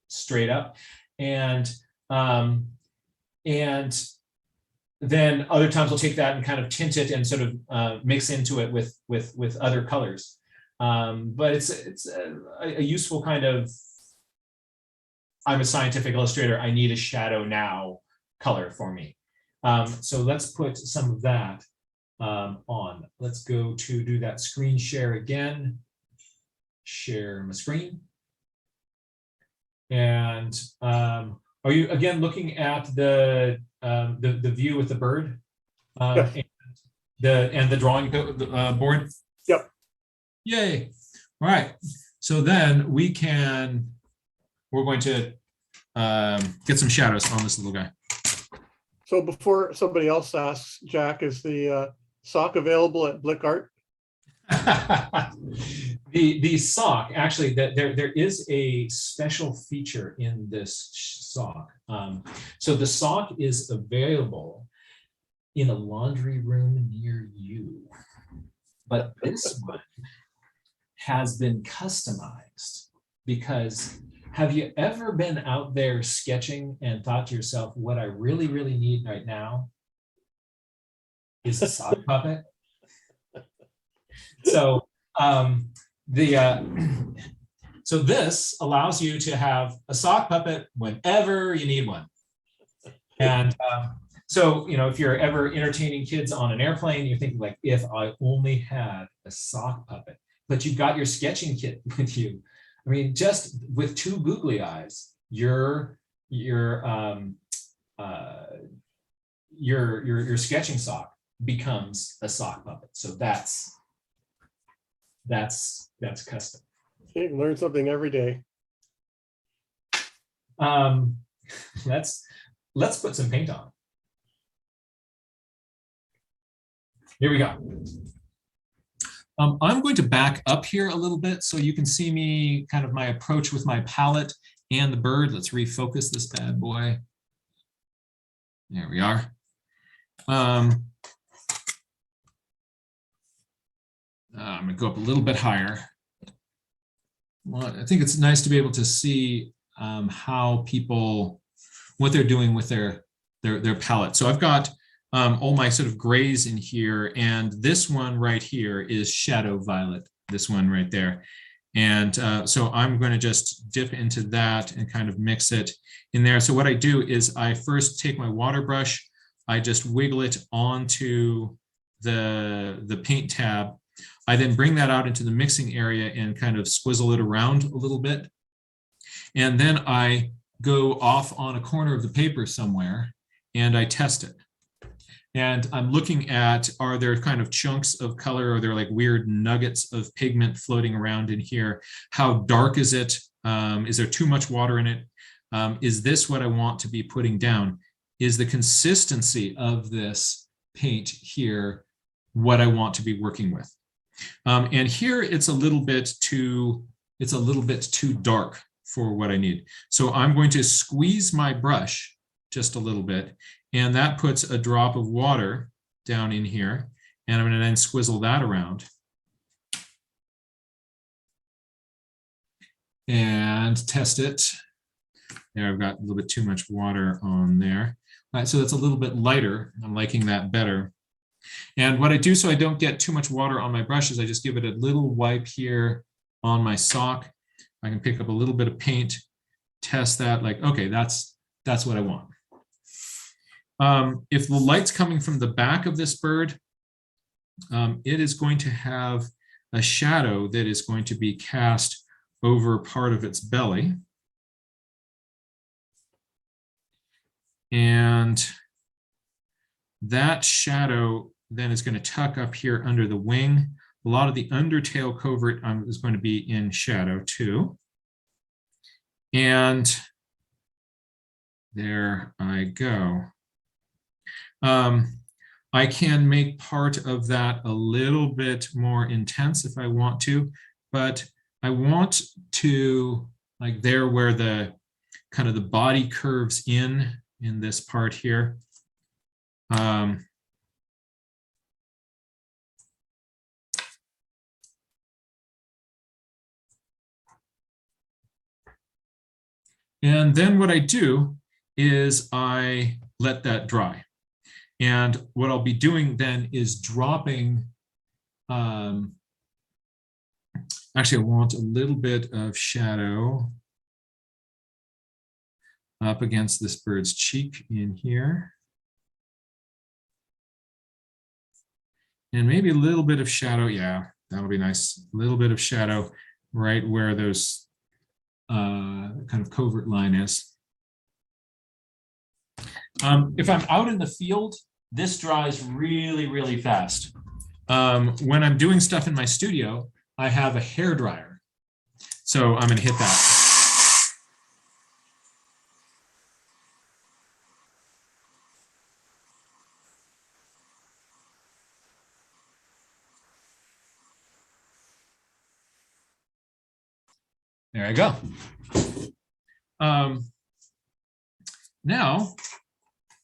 straight up. And then other times I'll take that and kind of tint it and sort of mix into it with other colors. But it's a useful kind of, I'm a scientific illustrator, I need a shadow now color for me. So let's put some of that on. Let's go to do that screen share again. Share my screen. And are you again looking at the view with the bird Yes. and the drawing board? Yep. Yay. All right. So then we're going to get some shadows on this little guy. So before somebody else asks, Jack, is the sock available at Blick Art? The sock, actually, there is a special feature in this sock. So the sock is available in a laundry room near you, but this one has been customized because have you ever been out there sketching and thought to yourself, what I really, really need right now is a sock puppet? So so this allows you to have a sock puppet whenever you need one. And so, if you're ever entertaining kids on an airplane, you're thinking like, if I only had a sock puppet, but you've got your sketching kit with you. I mean, just with two googly eyes, your sketching sock becomes a sock puppet. So that's custom. You can learn something every day. Let's put some paint on. Here we go. I'm going to back up here a little bit so you can see me kind of my approach with my palette and the bird. Let's refocus this bad boy. There we are. I'm gonna go up a little bit higher. Well, I think it's nice to be able to see how people, what they're doing with their palette. So I've got all my sort of grays in here, and this one right here is shadow violet, this one right there. And so I'm going to just dip into that and kind of mix it in there. So what I do is I first take my water brush, I just wiggle it onto the paint tab. I then bring that out into the mixing area and kind of squizzle it around a little bit. And then I go off on a corner of the paper somewhere and I test it. And I'm looking at, are there kind of chunks of color? Are there like weird nuggets of pigment floating around in here? How dark is it? Is there too much water in it? Is this what I want to be putting down? Is the consistency of this paint here what I want to be working with? And here it's a little bit too dark for what I need. So I'm going to squeeze my brush just a little bit, and that puts a drop of water down in here, and I'm going to then squizzle that around and test it. There, I've got a little bit too much water on there. All right, so that's a little bit lighter. I'm liking that better. And what I do so I don't get too much water on my brush is I just give it a little wipe here on my sock. I can pick up a little bit of paint, test that, like, okay, that's what I want. If the light's coming from the back of this bird, it is going to have a shadow that is going to be cast over part of its belly. And that shadow then is going to tuck up here under the wing. A lot of the undertail covert is going to be in shadow too. And there I go. I can make part of that a little bit more intense if I want to, but I want to, like there where the kind of the body curves in this part here. And then what I do is I let that dry. And what I'll be doing then is dropping, actually I want a little bit of shadow up against this bird's cheek in here. And maybe a little bit of shadow, yeah, that'll be nice. A little bit of shadow right where those kind of covert line is. If I'm out in the field, this dries really, really fast. When I'm doing stuff in my studio, I have a hair dryer. So I'm gonna hit that. There I go. Now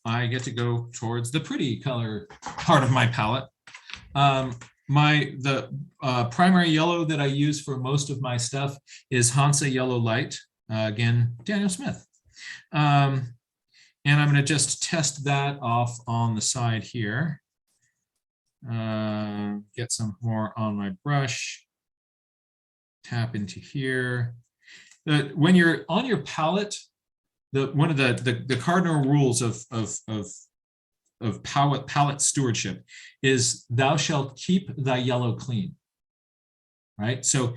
I get to go towards the pretty color part of my palette. The primary yellow that I use for most of my stuff is Hansa Yellow Light, again, Daniel Smith. And I'm going to just test that off on the side here. Get some more on my brush. Tap into here. When you're on your palette, one of the cardinal rules of palette stewardship is thou shalt keep thy yellow clean. Right? So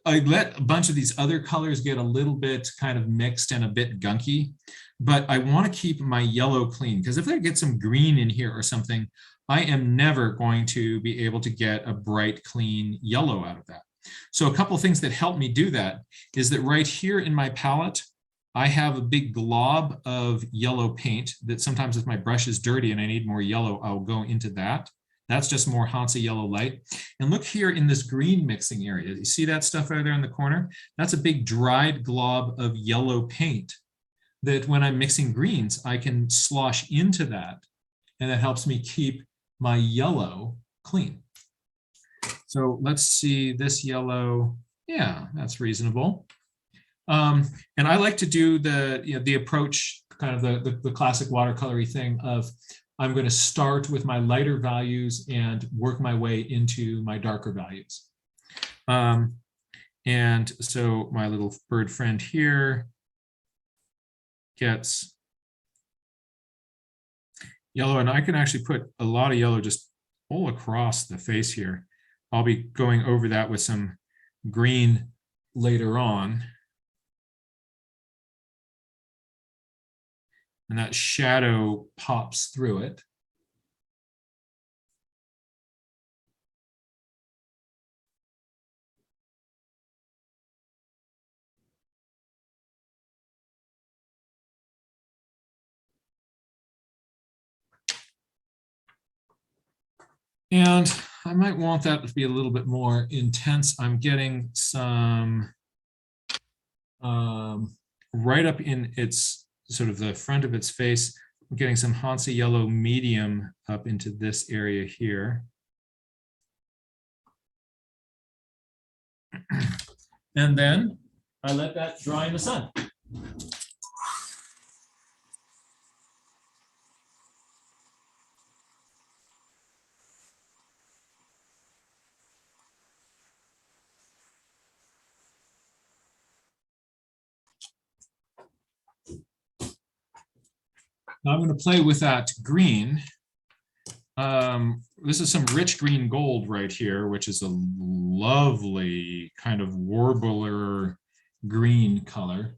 I let a bunch of these other colors get a little bit kind of mixed and a bit gunky, but I want to keep my yellow clean, because if I get some green in here or something, I am never going to be able to get a bright, clean yellow out of that. So a couple of things that help me do that is that right here in my palette, I have a big glob of yellow paint that sometimes if my brush is dirty and I need more yellow, I'll go into that. That's just more Hansa yellow light. And look here in this green mixing area. You see that stuff over there in the corner? That's a big dried glob of yellow paint that when I'm mixing greens, I can slosh into that. And that helps me keep my yellow clean. So let's see this yellow. Yeah, that's reasonable. And I like to do the approach, kind of the classic watercolory thing of, I'm going to start with my lighter values and work my way into my darker values. And so my little bird friend here gets yellow, and I can actually put a lot of yellow just all across the face here. I'll be going over that with some green later on. And that shadow pops through it. And I might want that to be a little bit more intense. I'm getting some right up in its sort of the front of its face. I'm getting some Hansa yellow medium up into this area here. And then I let that dry in the sun. Now I'm going to play with that green. This is some rich green gold right here, which is a lovely kind of warbler green color.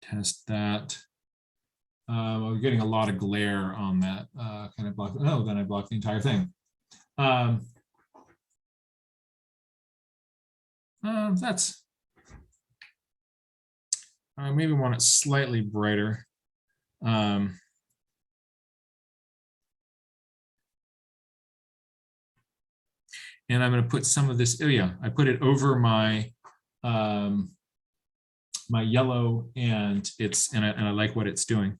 Test that. I'm getting a lot of glare on that. Kind of block. Oh, then I blocked the entire thing. That's maybe want it slightly brighter. And I'm going to put some of this. Oh yeah, I put it over my my yellow, and I like what it's doing.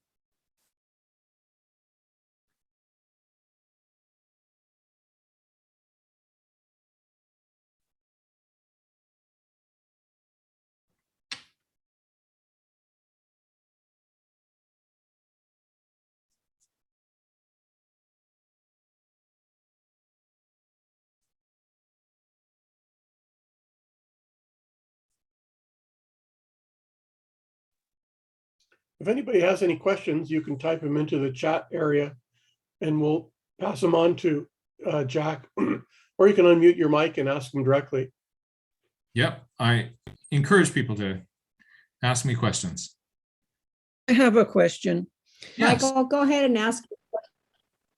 If anybody has any questions, you can type them into the chat area and we'll pass them on to Jack, or you can unmute your mic and ask them directly. Yep, I encourage people to ask me questions. I have a question. Yes. Michael, go ahead and ask.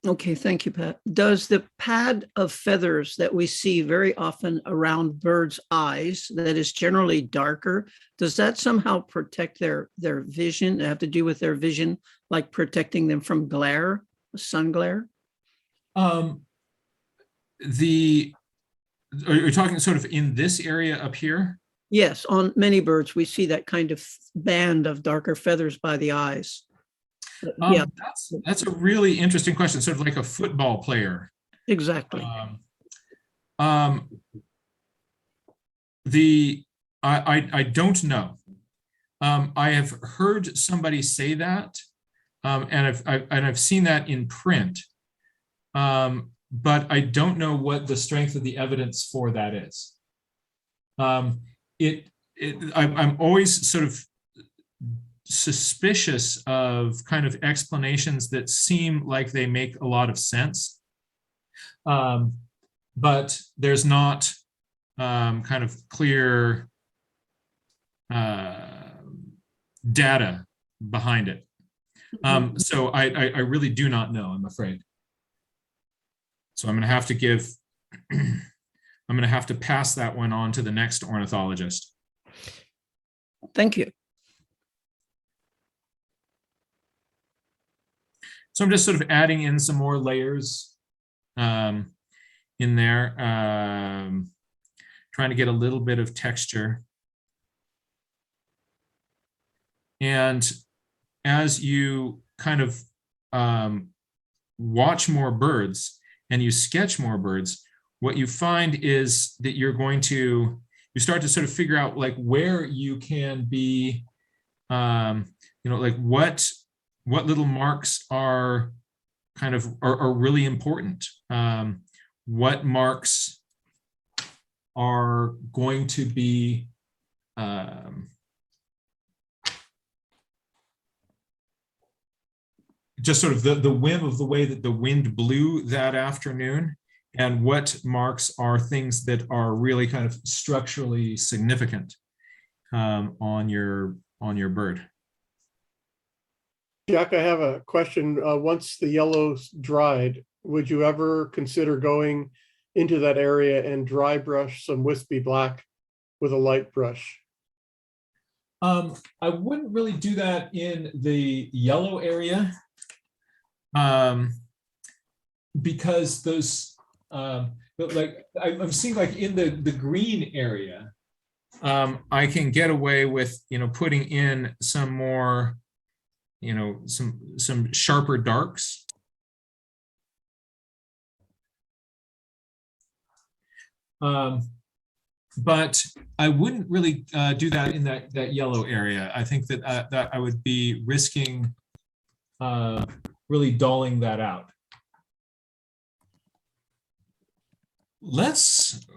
Okay, thank you, Pat. Does the pad of feathers that we see very often around birds' eyes, that is generally darker, does that somehow protect their vision? Have to do with their vision, like protecting them from glare, sun glare? Are you talking sort of in this area up here? Yes, on many birds, we see that kind of band of darker feathers by the eyes. Yeah, That's a really interesting question, sort of like a football player. exactly. I don't know. I have heard somebody say that, and I've seen that in print, but I don't know what the strength of the evidence for that is. I'm always sort of suspicious of kind of explanations that seem like they make a lot of sense. But there's not kind of clear data behind it. So I really do not know, I'm afraid. So I'm going to have to give, I'm going to have to pass that one on to the next ornithologist. Thank you. So I'm just sort of adding in some more layers in there, trying to get a little bit of texture. And as you kind of watch more birds and you sketch more birds, what you find is that you start to sort of figure out like where you can be, like what little marks are kind of are really important. What marks are going to be just sort of the whim of the way that the wind blew that afternoon, and what marks are things that are really kind of structurally significant on your bird. Jack, I have a question. Once the yellow's dried, would you ever consider going into that area and dry brush some wispy black with a light brush? I wouldn't really do that in the yellow area, because those, like I'm seeing like in the green area, I can get away with, putting in some more, some sharper darks. But I wouldn't really do that in that yellow area. I think that that I would be risking really dulling that out. Let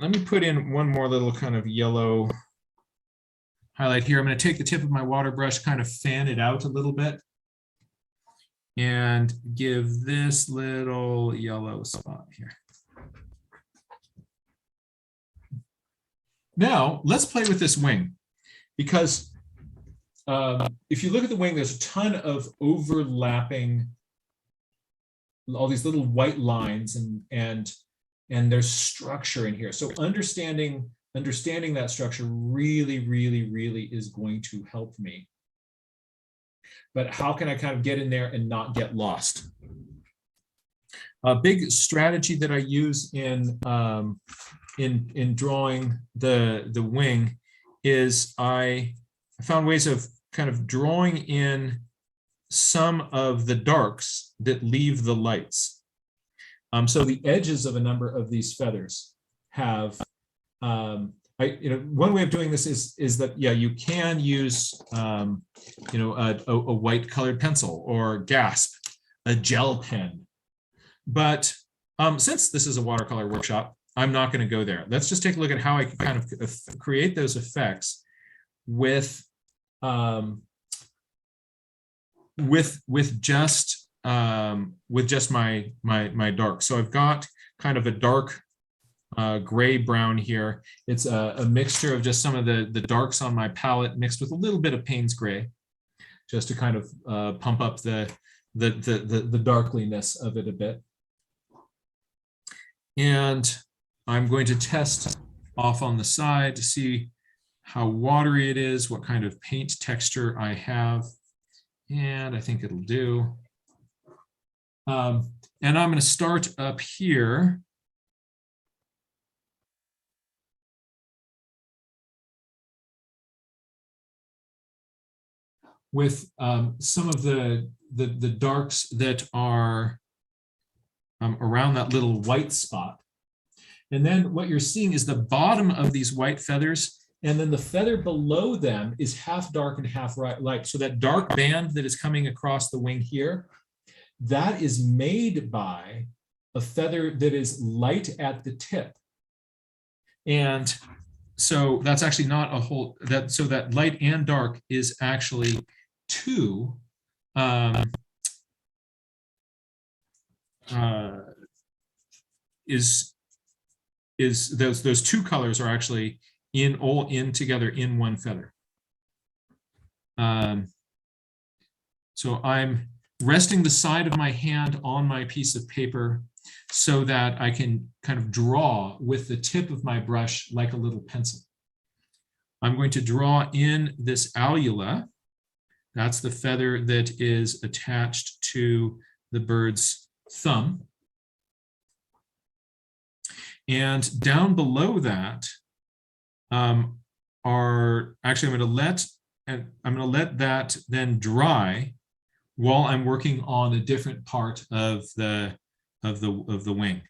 me put in one more little kind of yellow highlight here. I'm going to take the tip of my water brush, kind of fan it out a little bit, and give this little yellow spot here. Now, let's play with this wing, because if you look at the wing, there's a ton of overlapping, all these little white lines, and there's structure in here. So understanding that structure really is going to help me. But how can I kind of get in there and not get lost? A big strategy that I use in drawing the wing is I found ways of kind of drawing in some of the darks that leave the lights. So the edges of a number of these feathers have, one way of doing this is that, yeah, you can use, a white colored pencil or gasp, a gel pen. But since this is a watercolor workshop, I'm not going to go there. Let's just take a look at how I can kind of create those effects with just my dark. So I've got kind of a dark gray brown here. It's a mixture of just some of the darks on my palette mixed with a little bit of Payne's gray, just to kind of pump up the darkliness of it a bit. And I'm going to test off on the side to see how watery it is, what kind of paint texture I have. And I think it'll do. And I'm going to start up here. With some of the darks that are around that little white spot. And then what you're seeing is the bottom of these white feathers, and then the feather below them is half dark and half light. So that dark band that is coming across the wing here, that is made by a feather that is light at the tip. And so that's actually not a whole, so that light and dark is actually two is those two colors are actually all in together in one feather. So I'm resting the side of my hand on my piece of paper so that I can kind of draw with the tip of my brush like a little pencil. I'm going to draw in this alula. That's the feather that is attached to the bird's thumb. And down below that are actually I'm going to let that then dry while I'm working on a different part of the wing.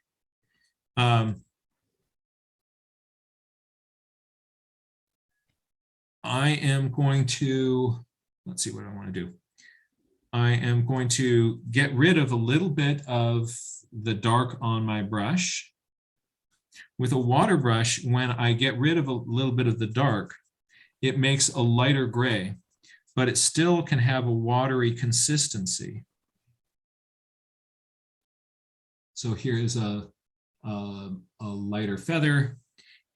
I am going to, let's see what I want to do. I am going to get rid of a little bit of the dark on my brush. With a water brush, when I get rid of a little bit of the dark, it makes a lighter gray, but it still can have a watery consistency. So here is a lighter feather,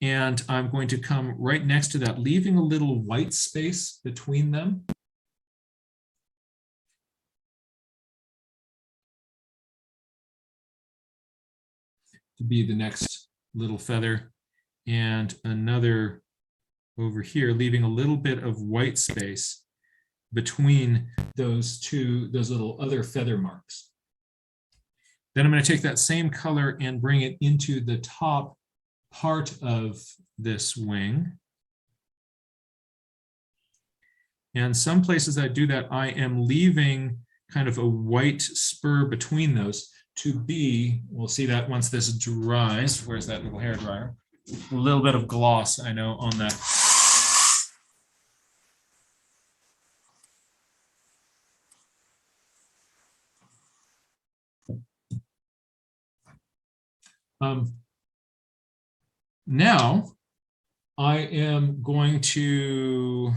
and I'm going to come right next to that, leaving a little white space between them. To be the next little feather, and another over here, leaving a little bit of white space between those little other feather marks. Then I'm going to take that same color and bring it into the top part of this wing. And some places I do that, I am leaving kind of a white spur between those to be, we'll see that once this dries. Where's that little hair dryer? A little bit of gloss, I know, on that. Now I am going to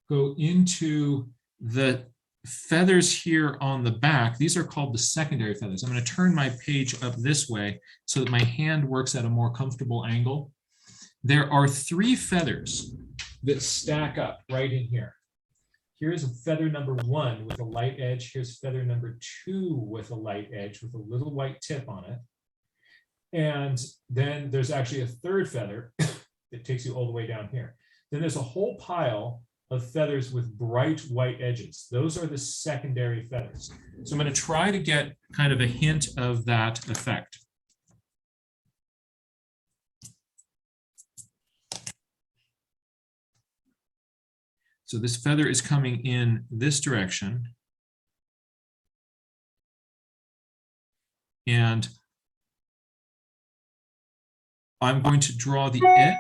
go into the feathers here on the back. These are called the secondary feathers. I'm going to turn my page up this way so that my hand works at a more comfortable angle. There are 3 feathers that stack up right in here. Here's feather number 1 with a light edge. Here's feather number 2 with a light edge with a little white tip on it. And then there's actually a 3rd feather that takes you all the way down here. Then there's a whole pile of feathers with bright white edges. Those are the secondary feathers. So I'm going to try to get kind of a hint of that effect. So this feather is coming in this direction. And I'm going to draw the edge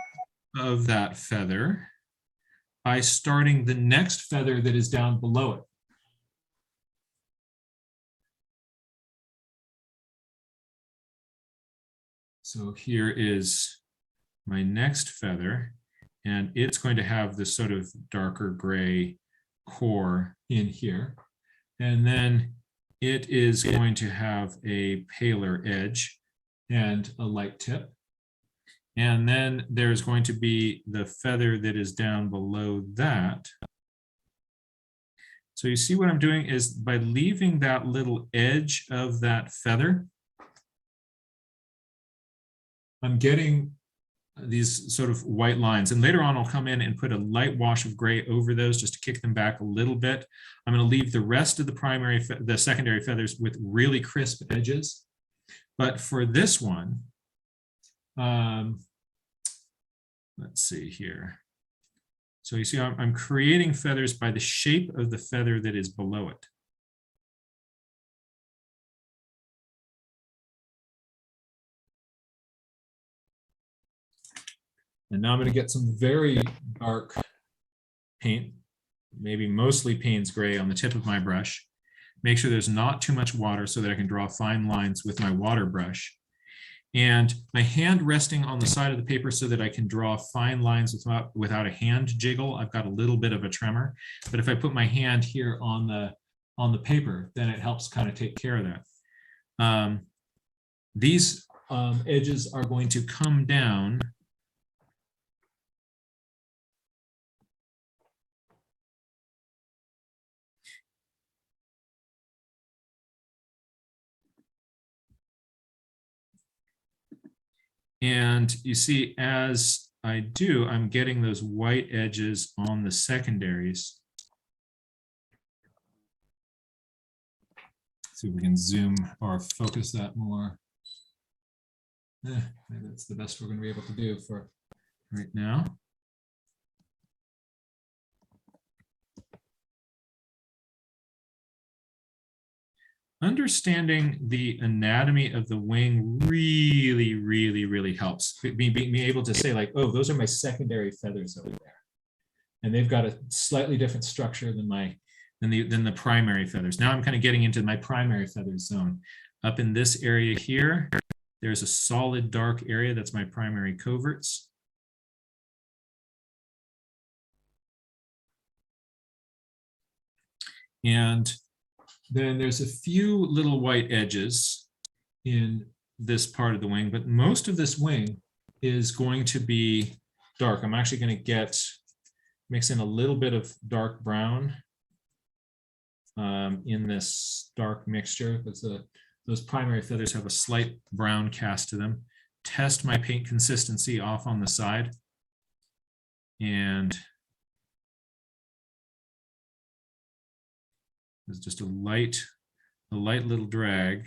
of that feather by starting the next feather that is down below it. So here is my next feather, and it's going to have this sort of darker gray core in here. And then it is going to have a paler edge and a light tip. And then there's going to be the feather that is down below that. So you see what I'm doing is by leaving that little edge of that feather, I'm getting these sort of white lines. And later on, I'll come in and put a light wash of gray over those just to kick them back a little bit. I'm going to leave the rest of the secondary feathers with really crisp edges. But for this one, let's see here. So you see, I'm creating feathers by the shape of the feather that is below it. And now I'm going to get some very dark paint, maybe mostly Payne's gray on the tip of my brush. Make sure there's not too much water so that I can draw fine lines with my water brush. And my hand resting on the side of the paper so that I can draw fine lines without a hand jiggle. I've got a little bit of a tremor, but if I put my hand here on the paper, then it helps kind of take care of that. these edges are going to come down. And you see, as I do, I'm getting those white edges on the secondaries. See if we can zoom or focus that more. Maybe that's the best we're going to be able to do for right now. Understanding the anatomy of the wing really helps. Being able to say like, oh, those are my secondary feathers over there. And they've got a slightly different structure than the primary feathers. Now I'm kind of getting into my primary feather zone. Up in this area here, there's a solid dark area. That's my primary coverts. And then there's a few little white edges in this part of the wing, but most of this wing is going to be dark. I'm actually going to mix in a little bit of dark brown in this dark mixture, because those primary feathers have a slight brown cast to them. Test my paint consistency off on the side. And there's just a light little drag.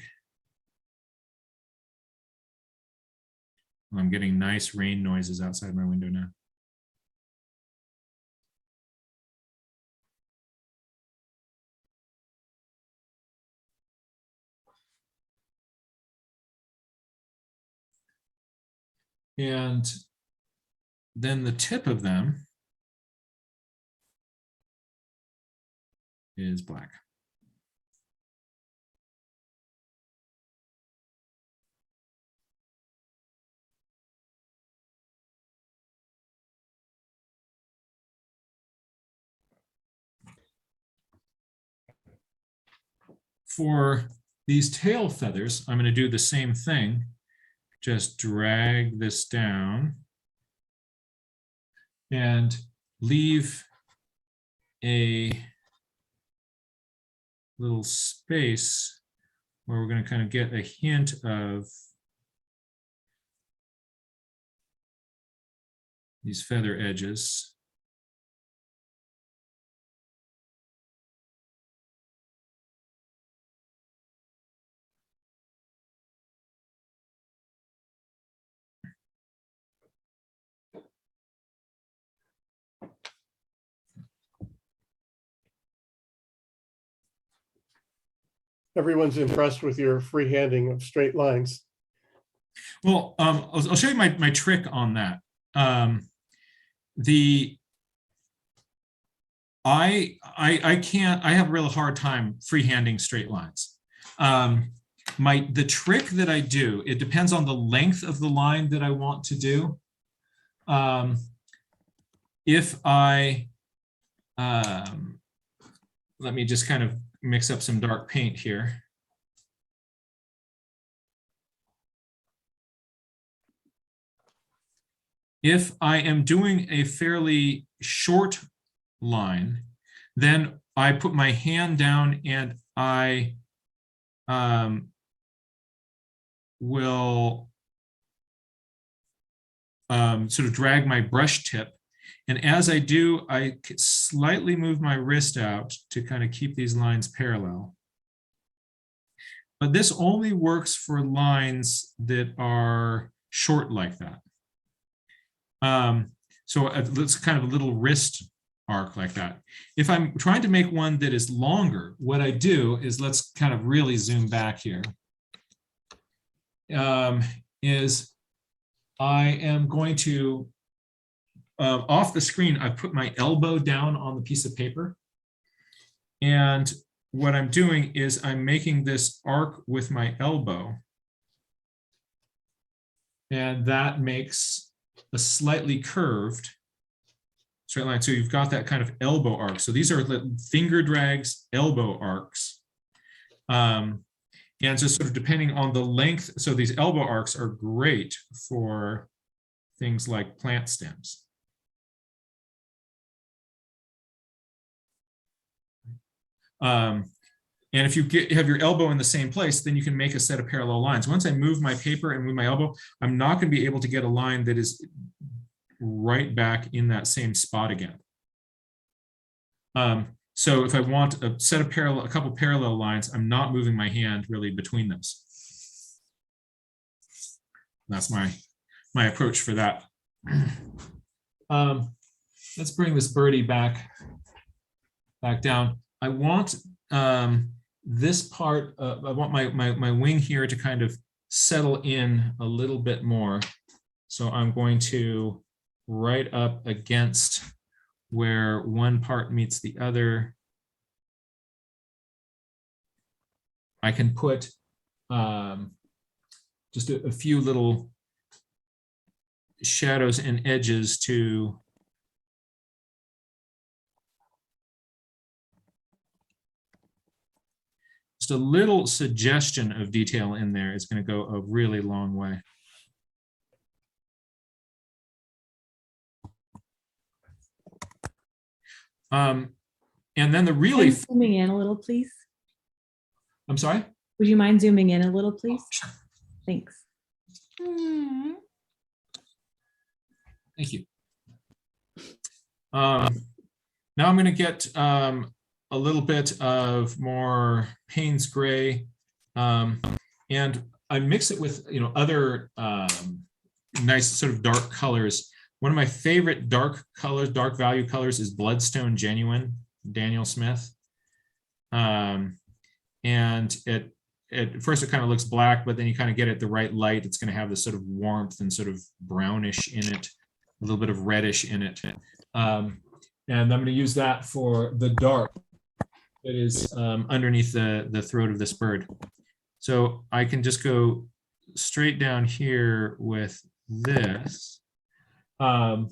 I'm getting nice rain noises outside my window now. And then the tip of them is black. For these tail feathers, I'm going to do the same thing. Just drag this down and leave a little space where we're going to kind of get a hint of these feather edges. Everyone's impressed with your freehanding of straight lines. Well, I'll show you my trick on that. I have a real hard time freehanding straight lines. The trick that I do, it depends on the length of the line that I want to do. If I, let me just kind of mix up some dark paint here. If I am doing a fairly short line, then I put my hand down and I will sort of drag my brush tip. And as I do, I slightly move my wrist out to kind of keep these lines parallel. But this only works for lines that are short like that. So it's kind of a little wrist arc like that. If I'm trying to make one that is longer, what I do is, let's kind of really zoom back here, is I am going to, off the screen, I put my elbow down on the piece of paper. And what I'm doing is I'm making this arc with my elbow. And that makes a slightly curved straight line. So you've got that kind of elbow arc. So these are finger drags, elbow arcs. And just sort of depending on the length, so these elbow arcs are great for things like plant stems. And if you have your elbow in the same place, then you can make a set of parallel lines. Once I move my paper and move my elbow, I'm not going to be able to get a line that is right back in that same spot again. So if I want a set of a couple parallel lines, I'm not moving my hand really between those. That's my approach for that. Let's bring this birdie back down. I want this part, I want my wing here to kind of settle in a little bit more. So I'm going to right up against where one part meets the other. I can put just a few little shadows and edges to just a little suggestion of detail in there is going to go a really long way. And then the really zooming in a little, please. I'm sorry? Would you mind zooming in a little, please? Sure. Thanks. Thank you. Now I'm going to get a little bit of more Payne's gray, and I mix it with other nice sort of dark colors. One of my favorite dark colors, dark value colors, is Bloodstone Genuine, Daniel Smith. And at first it kind of looks black, but then you kind of get it the right light. It's going to have this sort of warmth and sort of brownish in it, a little bit of reddish in it. And I'm going to use that for the dark that is underneath the throat of this bird. So I can just go straight down here with this. And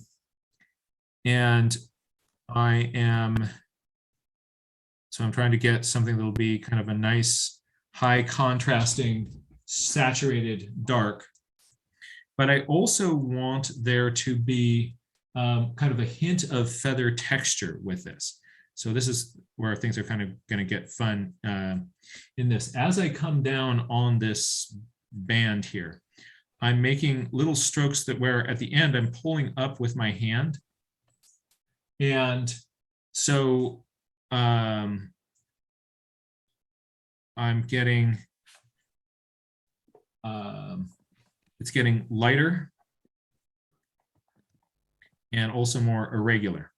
I'm trying to get something that'll be kind of a nice, high contrasting, saturated dark. But I also want there to be kind of a hint of feather texture with this. So this is where things are kind of going to get fun in this. As I come down on this band here, I'm making little strokes that where at the end I'm pulling up with my hand. And so I'm getting, it's getting lighter and also more irregular.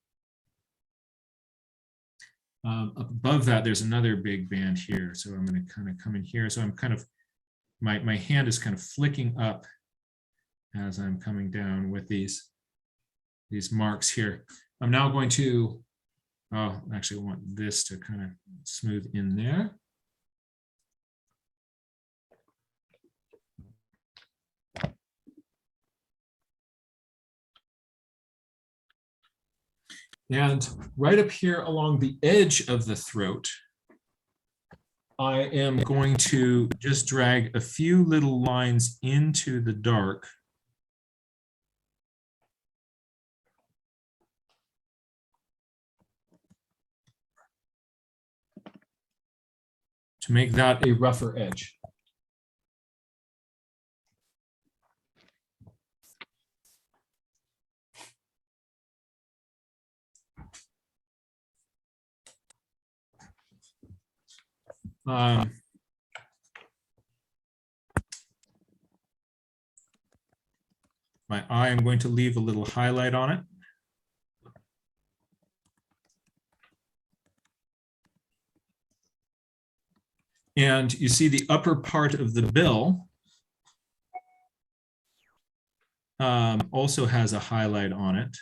Up above that, there's another big band here. So I'm going to kind of come in here. So I'm kind of, my hand is kind of flicking up as I'm coming down with these marks here. I'm now going to, actually I want this to kind of smooth in there. And right up here along the edge of the throat, I am going to just drag a few little lines into the dark. To make that a rougher edge. My eye, I'm going to leave a little highlight on it. And you see the upper part of the bill also has a highlight on it.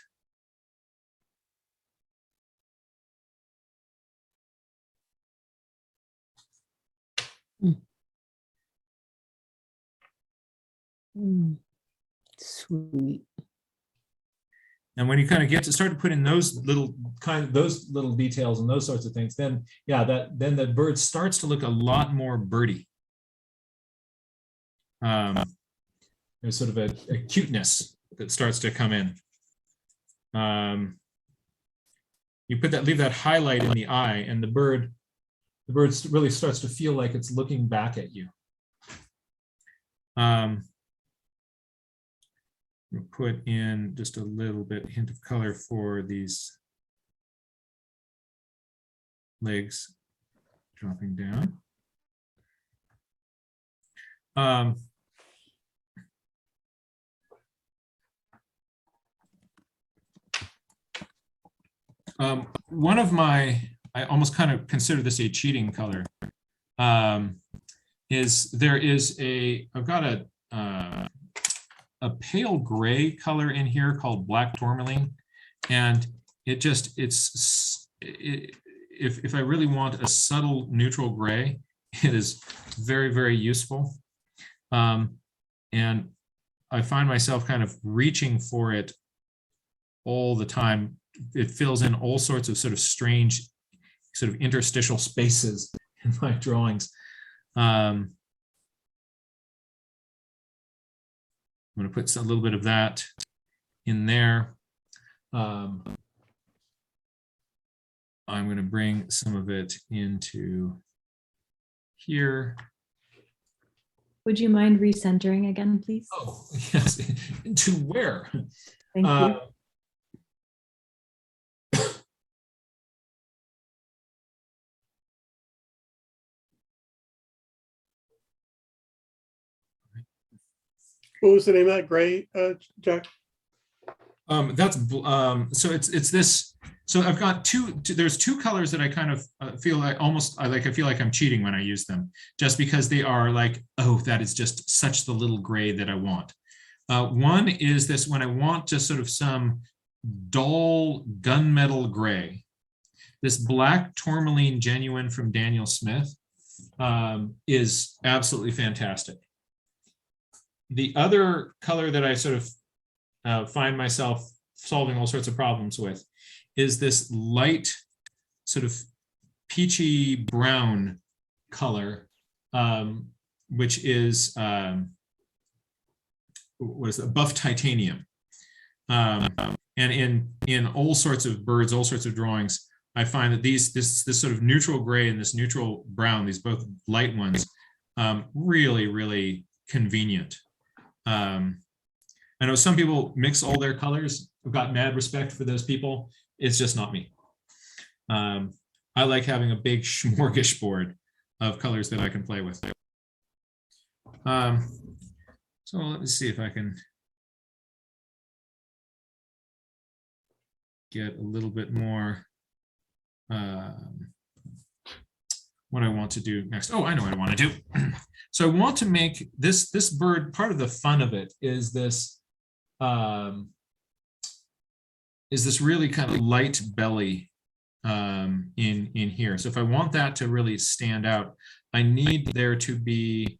Sweet. And when you kind of get to start to put in those little details and those sorts of things, then yeah, then the bird starts to look a lot more birdie. there's sort of a cuteness that starts to come in. You leave that highlight in the eye, and the bird really starts to feel like it's looking back at you. We'll put in just a little bit hint of color for these legs dropping down. One of my, I almost kind of consider this a cheating color, is there is I've got a pale gray color in here called black tourmaline, and if I really want a subtle neutral gray, it is very, very useful. And I find myself kind of reaching for it all the time. It fills in all sorts of sort of strange sort of interstitial spaces in my drawings. I'm going to put a little bit of that in there. I'm going to bring some of it into here. Would you mind recentering again, please? Oh, yes. Into where? Thank you. What was the name of that gray, Jack? So it's this. So I've got there's two colors that I kind of feel like I feel like I'm cheating when I use them, just because they are like, oh, that is just such the little gray that I want. One is this when I want just sort of some dull gunmetal gray. This black tourmaline genuine from Daniel Smith is absolutely fantastic. The other color that I sort of find myself solving all sorts of problems with is this light sort of peachy brown color, which is what is it? Buff titanium. And in all sorts of birds, all sorts of drawings, I find that this sort of neutral gray and this neutral brown, these both light ones, really, really convenient. I know some people mix all their colors. I've got mad respect for those people. It's just not me. I like having a big smorgasbord of colors that I can play with. So let me see if I can get a little bit more what I want to do next. Oh, I know what I want to do. So I want to make this bird, part of the fun of it is this really kind of light belly in here. So if I want that to really stand out, I need there to be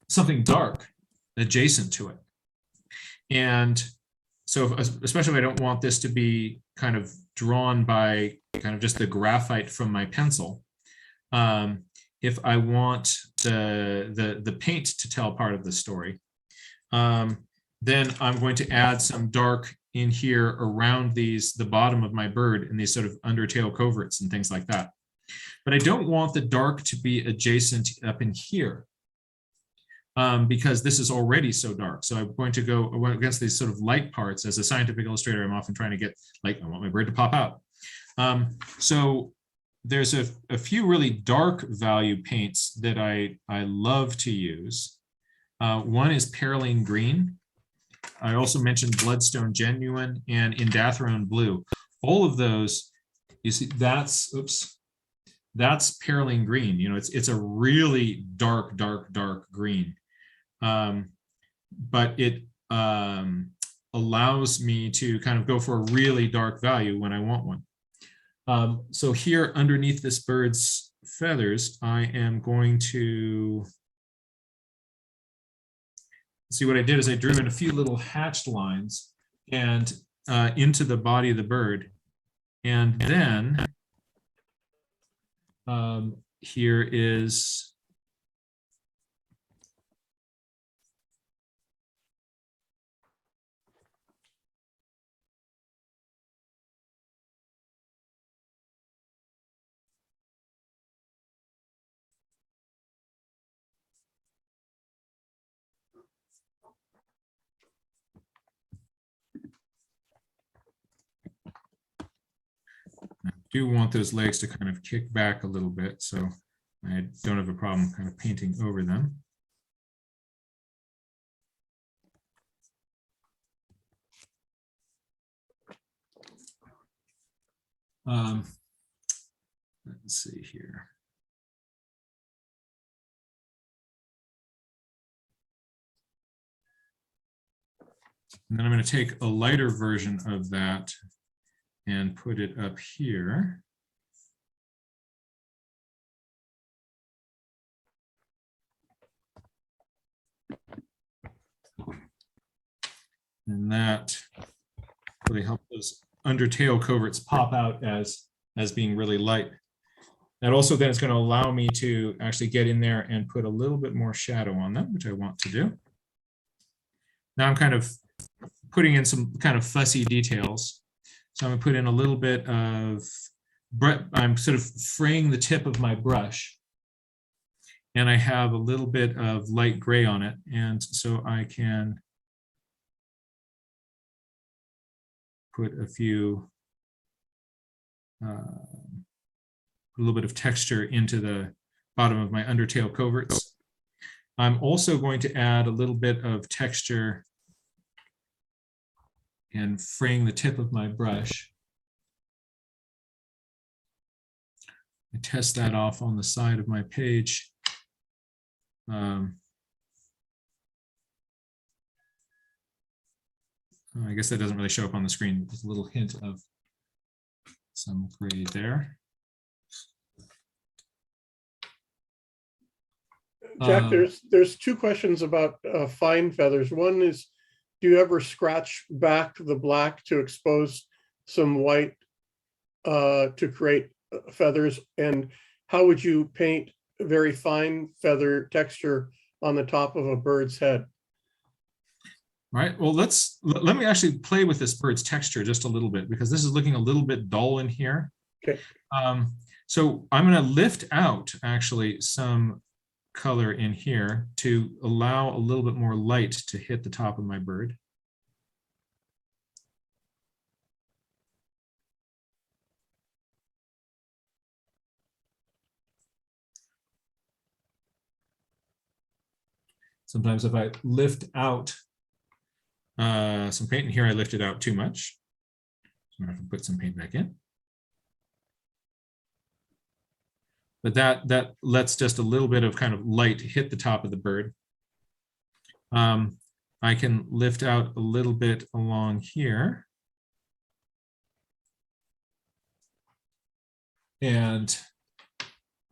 something dark adjacent to it. And so especially if I don't want this to be kind of drawn by kind of just the graphite from my pencil, if I want the paint to tell part of the story, then I'm going to add some dark in here around the bottom of my bird and these sort of undertail coverts and things like that. But I don't want the dark to be adjacent up in here because this is already so dark. So I'm going to go against these sort of light parts. As a scientific illustrator, I'm often trying to get, like, I want my bird to pop out. So there's a few really dark value paints that I love to use. One is Perylene Green. I also mentioned Bloodstone Genuine and Indanthrone Blue. All of those, you see, that's Perylene Green. You know, it's a really dark green, but it allows me to kind of go for a really dark value when I want one. So here underneath this bird's feathers, I am going to see what I did is I drew in a few little hatched lines and into the body of the bird. And then here is do want those legs to kind of kick back a little bit, so I don't have a problem kind of painting over them. Let's see here. And then I'm going to take a lighter version of that and put it up here. And that really helps those undertail coverts pop out as being really light. That also then is going to allow me to actually get in there and put a little bit more shadow on them, which I want to do. Now I'm kind of putting in some kind of fussy details. So I'm going to put in a little bit of, I'm sort of fraying the tip of my brush. And I have a little bit of light gray on it. And so I can put a few, a little bit of texture into the bottom of my undertail coverts. I'm also going to add a little bit of texture and fraying the tip of my brush. I test that off on the side of my page. I guess that doesn't really show up on the screen. There's a little hint of some gray there. Jack, there's two questions about fine feathers. One is, do you ever scratch back the black to expose some white to create feathers? And how would you paint very fine feather texture on the top of a bird's head? Right. Well, let me actually play with this bird's texture just a little bit, because this is looking a little bit dull in here. Okay. So I'm going to lift out actually some color in here to allow a little bit more light to hit the top of my bird. Sometimes if I lift out some paint in here, I lifted out too much. So I'm going to have to put some paint back in. But that lets just a little bit of kind of light hit the top of the bird. I can lift out a little bit along here. And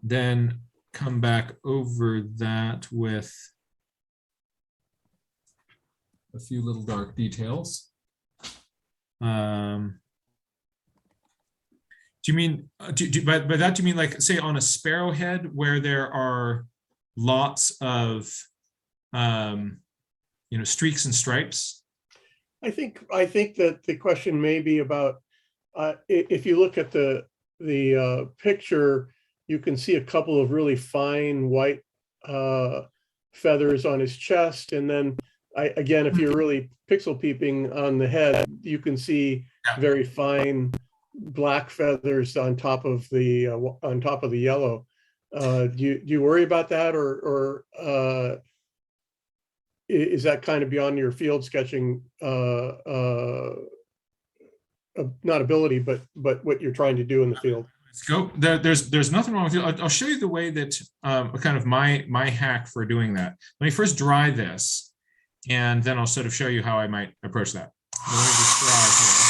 then come back over that with a few little dark details. Do you mean, by that, do you mean like, say, on a sparrowhead where there are lots of, streaks and stripes? I think that the question may be about, if you look at the picture, you can see a couple of really fine white feathers on his chest. And then again, if you're really pixel peeping on the head, you can see very fine black feathers on top of the yellow. Do you worry about that, or is that kind of beyond your field sketching not ability, but what you're trying to do in the field? Scope. There's nothing wrong with it. I'll show you the way that kind of my hack for doing that. Let me first dry this, and then I'll sort of show you how I might approach that. Let me just dry here.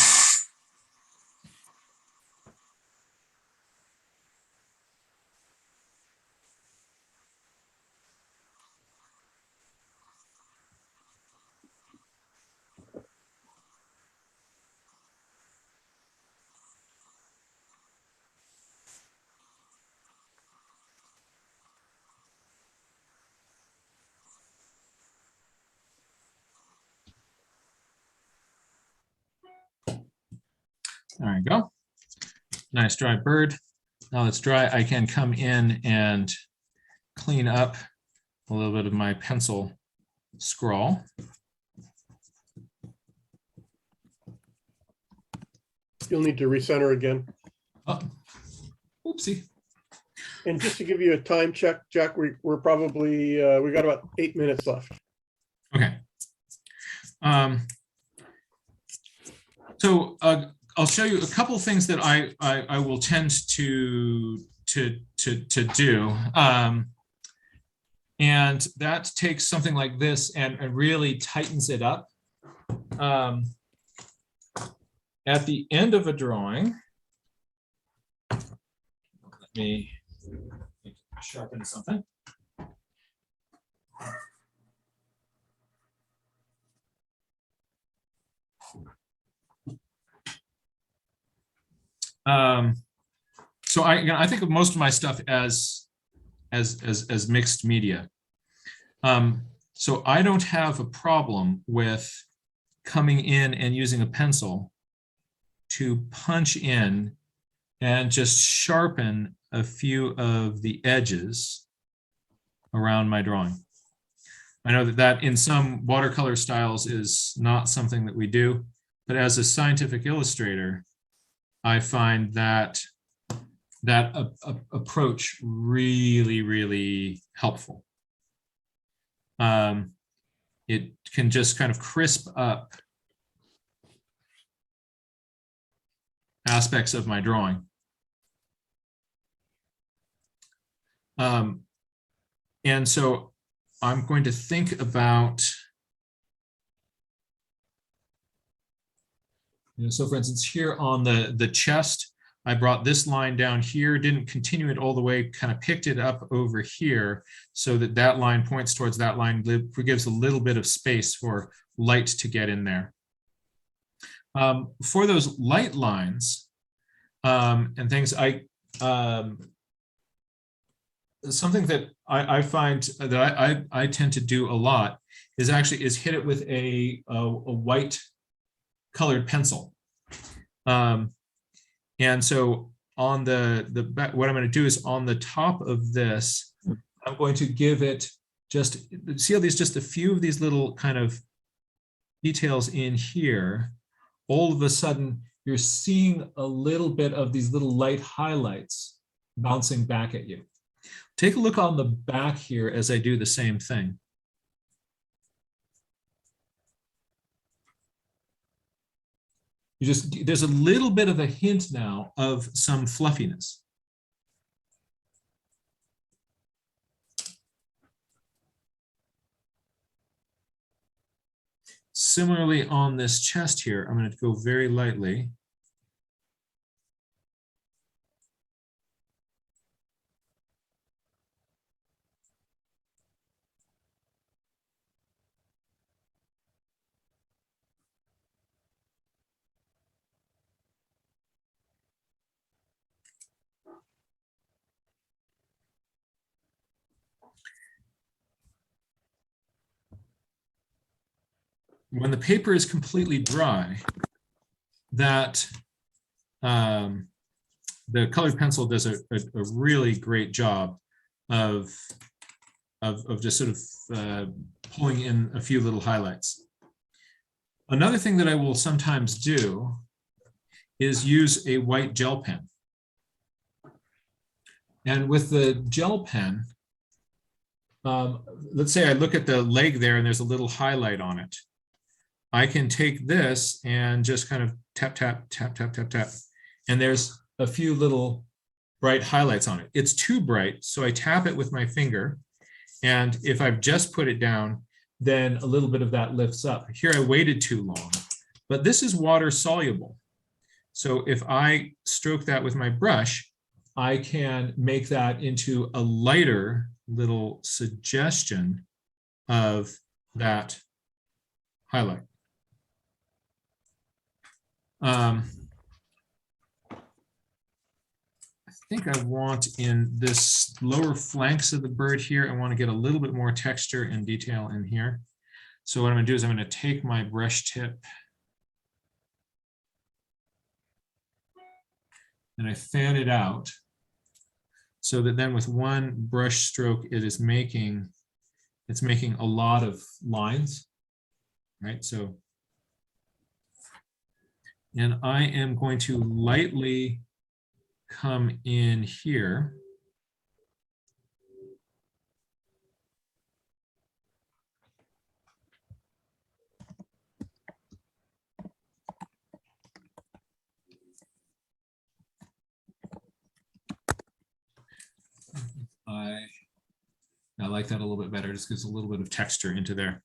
There you go. Nice dry bird. Now it's dry. I can come in and clean up a little bit of my pencil scrawl. You'll need to recenter again. Oh, Whoopsie. And just to give you a time check, Jack, we're probably, we got about 8 minutes left. Okay. So I'll show you a couple of things that I will tend to do. And that takes something like this and really tightens it up. At the end of a drawing, let me sharpen something. So I think of most of my stuff as mixed media. So I don't have a problem with coming in and using a pencil to punch in and just sharpen a few of the edges around my drawing. I know that in some watercolor styles is not something that we do, but as a scientific illustrator, I find that approach really, really helpful. It can just kind of crisp up aspects of my drawing. And so I'm going to think about, so for instance, here on the chest, I brought this line down here, didn't continue it all the way, kind of picked it up over here so that that line points towards that line, gives a little bit of space for light to get in there. For those light lines and things, something that I find that I tend to do a lot is hit it with a white colored pencil. And so on the back, what I'm going to do is on the top of this, I'm going to give it just, see how just a few of these little kind of details in here. All of a sudden, you're seeing a little bit of these little light highlights bouncing back at you. Take a look on the back here as I do the same thing. There's a little bit of a hint now of some fluffiness. Similarly on this chest here, I'm going to go very lightly. When the paper is completely dry, that the colored pencil does a really great job of just sort of pulling in a few little highlights. Another thing that I will sometimes do is use a white gel pen. And with the gel pen, let's say I look at the leg there and there's a little highlight on it. I can take this and just kind of tap, tap, tap, tap, tap, tap. And there's a few little bright highlights on it. It's too bright, so I tap it with my finger. And if I've just put it down, then a little bit of that lifts up. Here I waited too long, but this is water soluble. So if I stroke that with my brush, I can make that into a lighter little suggestion of that highlight. I think I want in this lower flanks of the bird here, I want to get a little bit more texture and detail in here. So what I'm going to do is I'm going to take my brush tip and I fan it out so that then with one brush stroke, it's making a lot of lines, right? So, and I am going to lightly come in here. I like that a little bit better. Just gives a little bit of texture into there.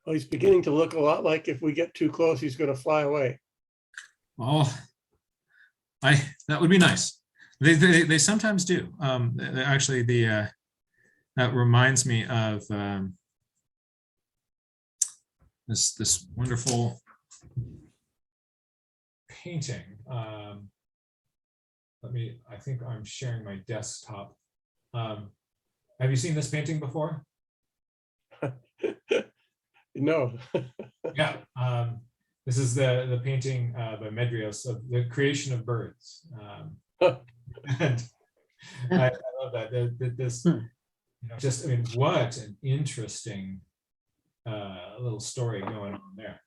Oh, he's beginning to look a lot like if we get too close, he's going to fly away. Oh, that would be nice. They sometimes do. Actually, that reminds me of this wonderful painting. I think I'm sharing my desktop. Have you seen this painting before? No. Yeah. This is the painting by Medrios of the creation of birds. And I love that. This, just, I mean, what an interesting little story going on there.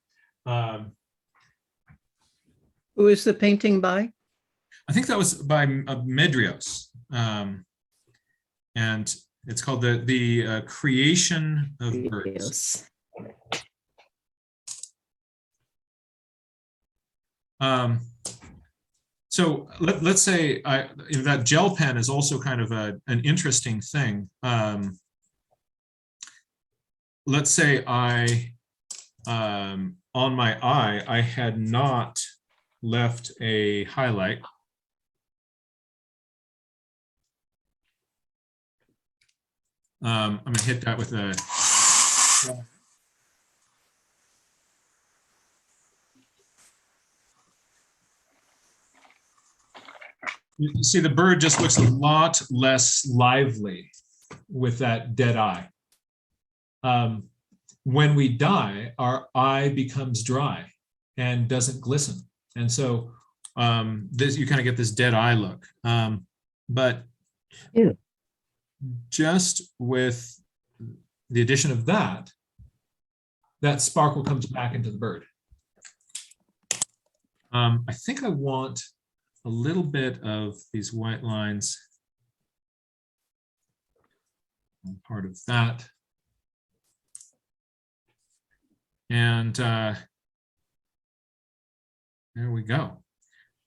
Who is the painting by? I think that was by Medrios, and it's called the creation of birds. Yes. So let's say that gel pen is also kind of an interesting thing. Let's say on my eye, I had not left a highlight. I'm going to hit that with a you see the bird just looks a lot less lively with that dead eye. When we die, our eye becomes dry and doesn't glisten. And so you kind of get this dead eye look. But Yeah. Just with the addition of that sparkle comes back into the bird. I think I want a little bit of these white lines. Part of that. And there we go.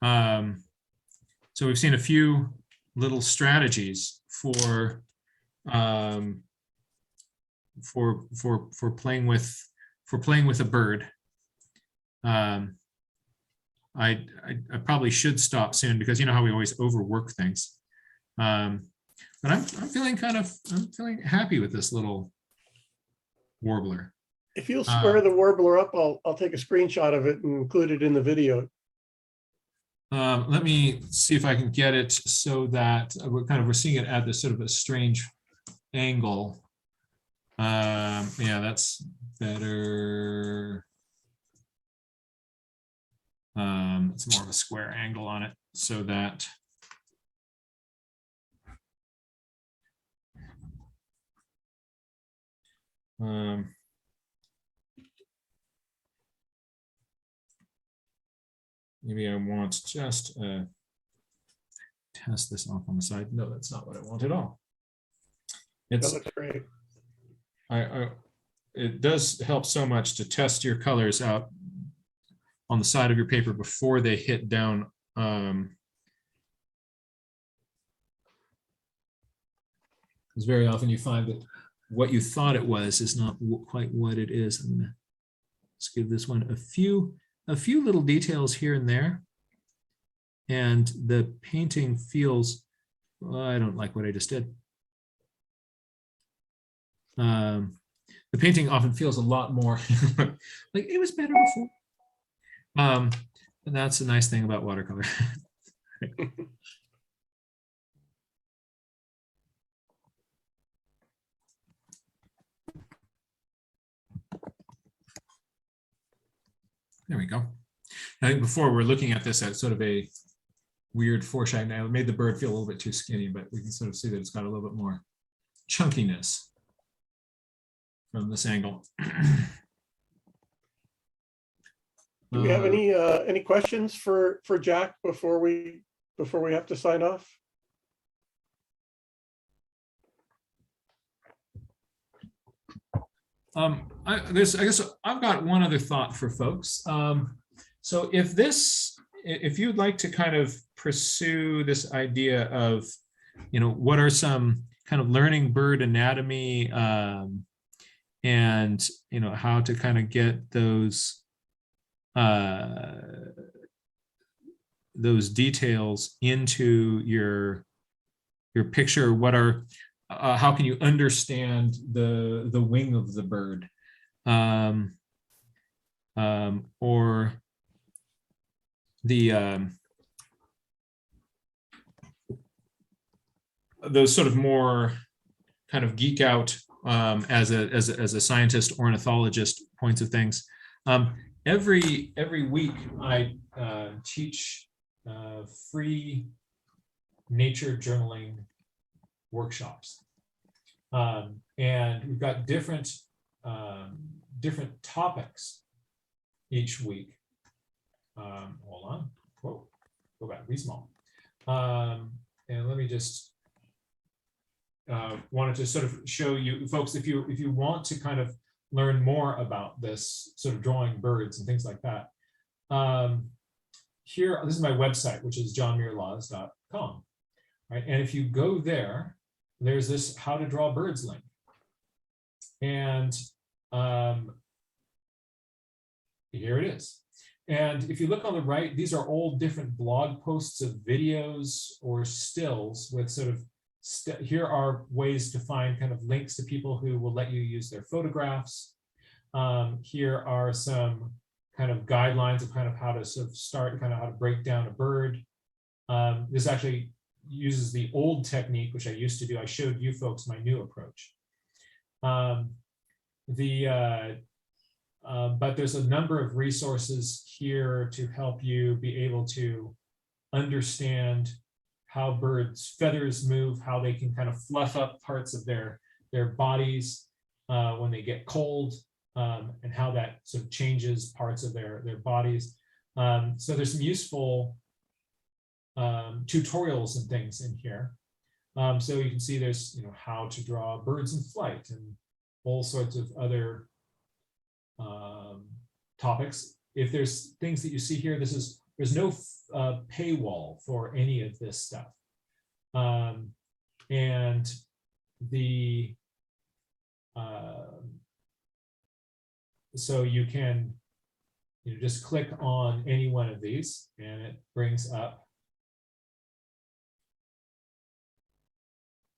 So we've seen a few little strategies for playing with a bird. I probably should stop soon because you know how we always overwork things. But I'm feeling happy with this little warbler. If you'll square the warbler up, I'll take a screenshot of it and include it in the video. Let me see if I can get it so that we're seeing it at this sort of a strange angle. Yeah, that's better. It's more of a square angle on it so that maybe I want just test this off on the side. No, that's not what I want at all. That looks great. It does help so much to test your colors out on the side of your paper before they hit down. Because very often you find that what you thought it was is not quite what it is. I'm gonna just give this one a few little details here and there. And the painting feels, well, I don't like what I just did. The painting often feels a lot more like it was better before. And that's a nice thing about watercolor. There we go. I think before we're looking at this as sort of a weird foreshadowing. I made the bird feel a little bit too skinny, but we can sort of see that it's got a little bit more chunkiness. from this angle. Do we have any questions for Jack before we have to sign off? I guess I've got one other thought for folks. So if you'd like to kind of pursue this idea of, what are some kind of learning bird anatomy, and, how to kind of get those details into your picture, how can you understand the wing of the bird, or the those sort of more kind of geek out as a scientist, ornithologist points of things. Every week I teach free nature journaling workshops, and we've got different topics each week. Hold on, whoa, go back, be small, and let me just wanted to sort of show you folks, if you want to kind of learn more about this sort of drawing birds and things like that, here, this is my website, which is johnmuirlaws.com, right? And if you go there, there's this how to draw birds link. And here it is. And if you look on the right, these are all different blog posts of videos or stills with sort of, here are ways to find kind of links to people who will let you use their photographs. Here are some kind of guidelines of kind of how to sort of start, kind of how to break down a bird. This actually uses the old technique, which I used to do. I showed you folks my new approach. But there's a number of resources here to help you be able to understand how birds' feathers move, how they can kind of fluff up parts of their bodies when they get cold, and how that sort of changes parts of their bodies. So there's some useful tutorials and things in here. So you can see there's how to draw birds in flight and all sorts of other topics. If there's things that you see here, there's no paywall for any of this stuff. And the so you can just click on any one of these and it brings up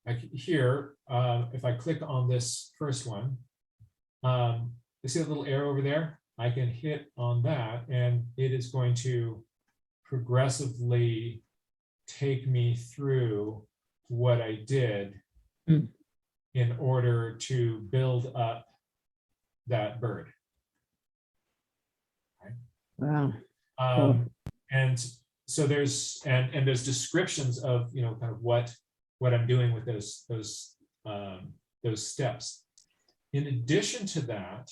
like here. If I click on this first one, you see that little arrow over there? I can hit on that and it is going to progressively take me through what I did in order to build up that bird. Okay. Wow. And so there's there's descriptions of kind of what I'm doing with those steps. In addition to that,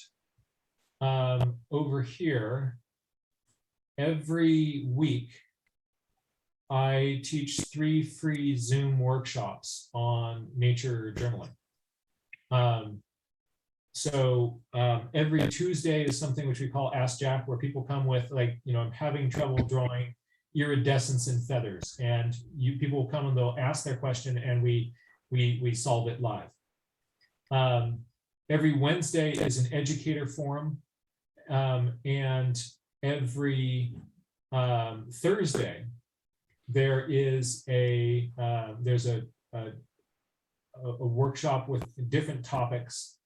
over here, every week, I teach 3 free Zoom workshops on nature journaling. So every Tuesday is something which we call Ask Jack, where people come with I'm having trouble drawing iridescence in feathers, and people will come and they'll ask their question, and we solve it live. Every Wednesday is an educator forum, and every Thursday there is there's a workshop with different topics.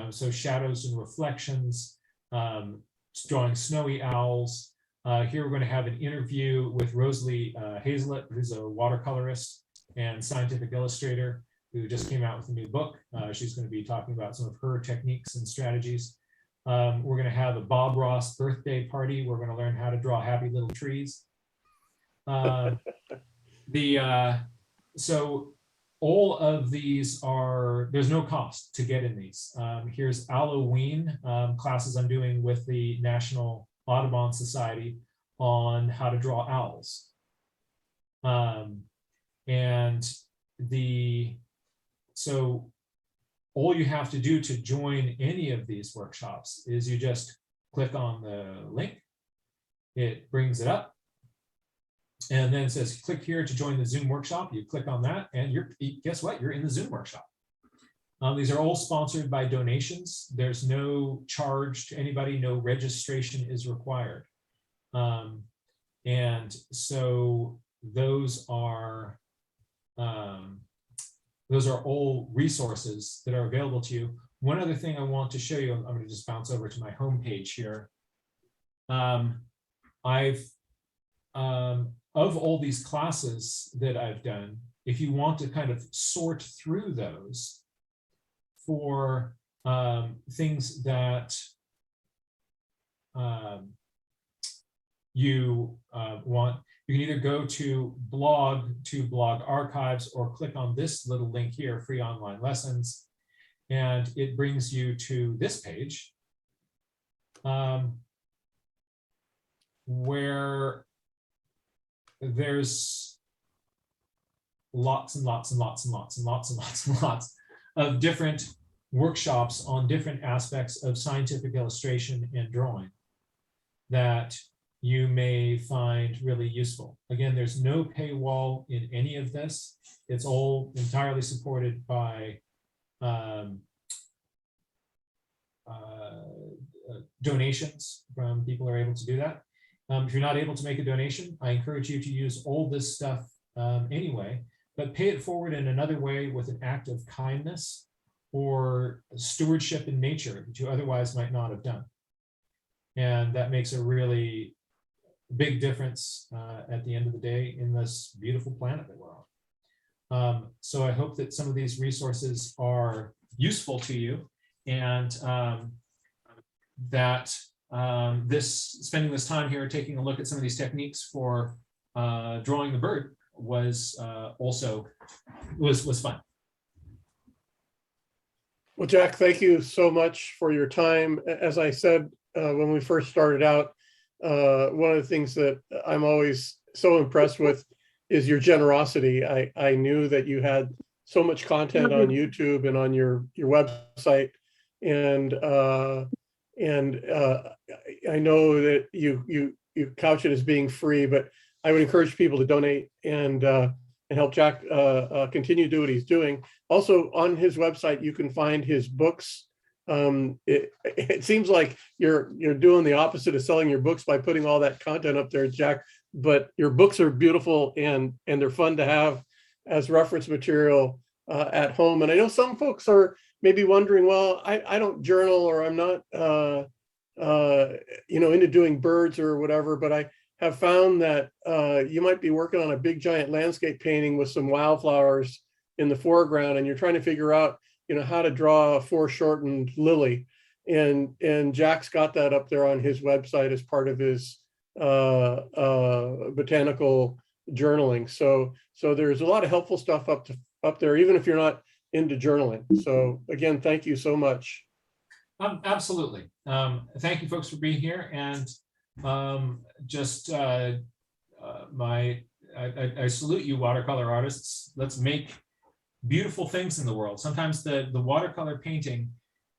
So shadows and reflections, drawing snowy owls. Here we're going to have an interview with Rosalie Hazlett, who's a watercolorist and scientific illustrator who just came out with a new book. She's going to be talking about some of her techniques and strategies. We're going to have a Bob Ross birthday party. We're going to learn how to draw happy little trees. So all of these are, there's no cost to get in these. Here's Halloween classes I'm doing with the National Audubon Society on how to draw owls. So all you have to do to join any of these workshops is you just click on the link, it brings it up, and then it says, click here to join the Zoom workshop. You click on that and guess what? You're in the Zoom workshop. These are all sponsored by donations. There's no charge to anybody, no registration is required. And so those are all resources that are available to you. One other thing I want to show you, I'm going to just bounce over to my home page here. Of all these classes that I've done, if you want to kind of sort through those for things that you want, you can either go to blog archives or click on this little link here, free online lessons, and it brings you to this page where there's lots and lots and lots and lots and lots and lots and lots of different workshops on different aspects of scientific illustration and drawing that you may find really useful. Again, there's no paywall in any of this. It's all entirely supported by donations from people who are able to do that. If you're not able to make a donation, I encourage you to use all this stuff anyway, but pay it forward in another way with an act of kindness or stewardship in nature that you otherwise might not have done. And that makes a really big difference at the end of the day in this beautiful planet that we're on. So I hope that some of these resources are useful to you, and that spending this time here taking a look at some of these techniques for drawing the bird was fun. Well, Jack, thank you so much for your time. As I said when we first started out, one of the things that I'm always so impressed with is your generosity. I knew that you had so much content on YouTube and on your website, and I know that you couch it as being free, but I would encourage people to donate and help Jack continue to do what he's doing. Also, on his website, you can find his books. It seems like you're doing the opposite of selling your books by putting all that content up there, Jack, but your books are beautiful and they're fun to have as reference material at home. And I know some folks are maybe wondering, well, I don't journal, or I'm not into doing birds or whatever, but I have found that you might be working on a big giant landscape painting with some wildflowers in the foreground, and you're trying to figure out how to draw a foreshortened lily, and Jack's got that up there on his website as part of his botanical journaling. So there's a lot of helpful stuff up there, even if you're not into journaling. So again, thank you so much. Absolutely. Thank you folks for being here, and I salute you, watercolor artists. Let's make beautiful things in the world. Sometimes the watercolor painting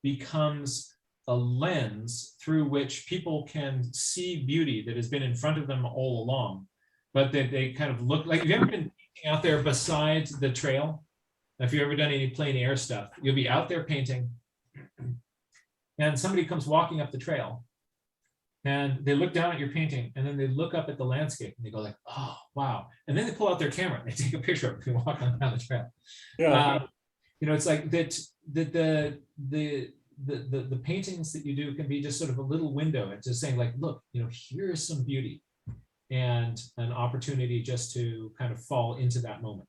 becomes a lens through which people can see beauty that has been in front of them all along, but that they kind of look like. Have you ever been painting out there beside the trail? If you've ever done any plein air stuff, you'll be out there painting, and somebody comes walking up the trail, and they look down at your painting, and then they look up at the landscape, and they go like, "Oh, wow!" And then they pull out their camera, and they take a picture of it and walk on down the trail. Yeah. It's like that. The paintings that you do can be just sort of a little window and just saying like, look, here's some beauty and an opportunity just to kind of fall into that moment.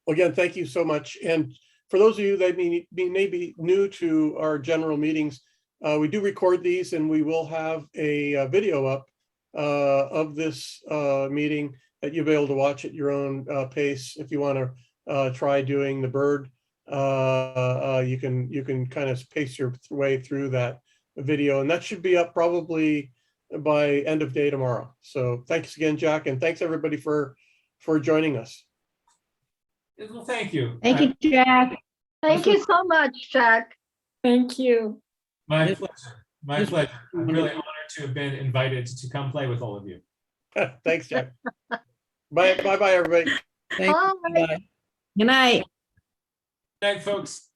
Again, thank you so much. And for those of you that may be new to our general meetings, we do record these, and we will have a video up of this meeting that you'll be able to watch at your own pace if you want to try doing the bird. You can kind of pace your way through that video, and that should be up probably by end of day tomorrow. So thanks again, Jack, and thanks everybody for joining us. Well, thank you. Thank you, Jack. Thank you so much, Jack. Thank you. My Yes. pleasure. My Yes. pleasure. I'm really honored to have been invited to come play with all of you. Thanks, Jack. Bye, everybody. Thank you. Bye. Bye. Good night. Good night, folks.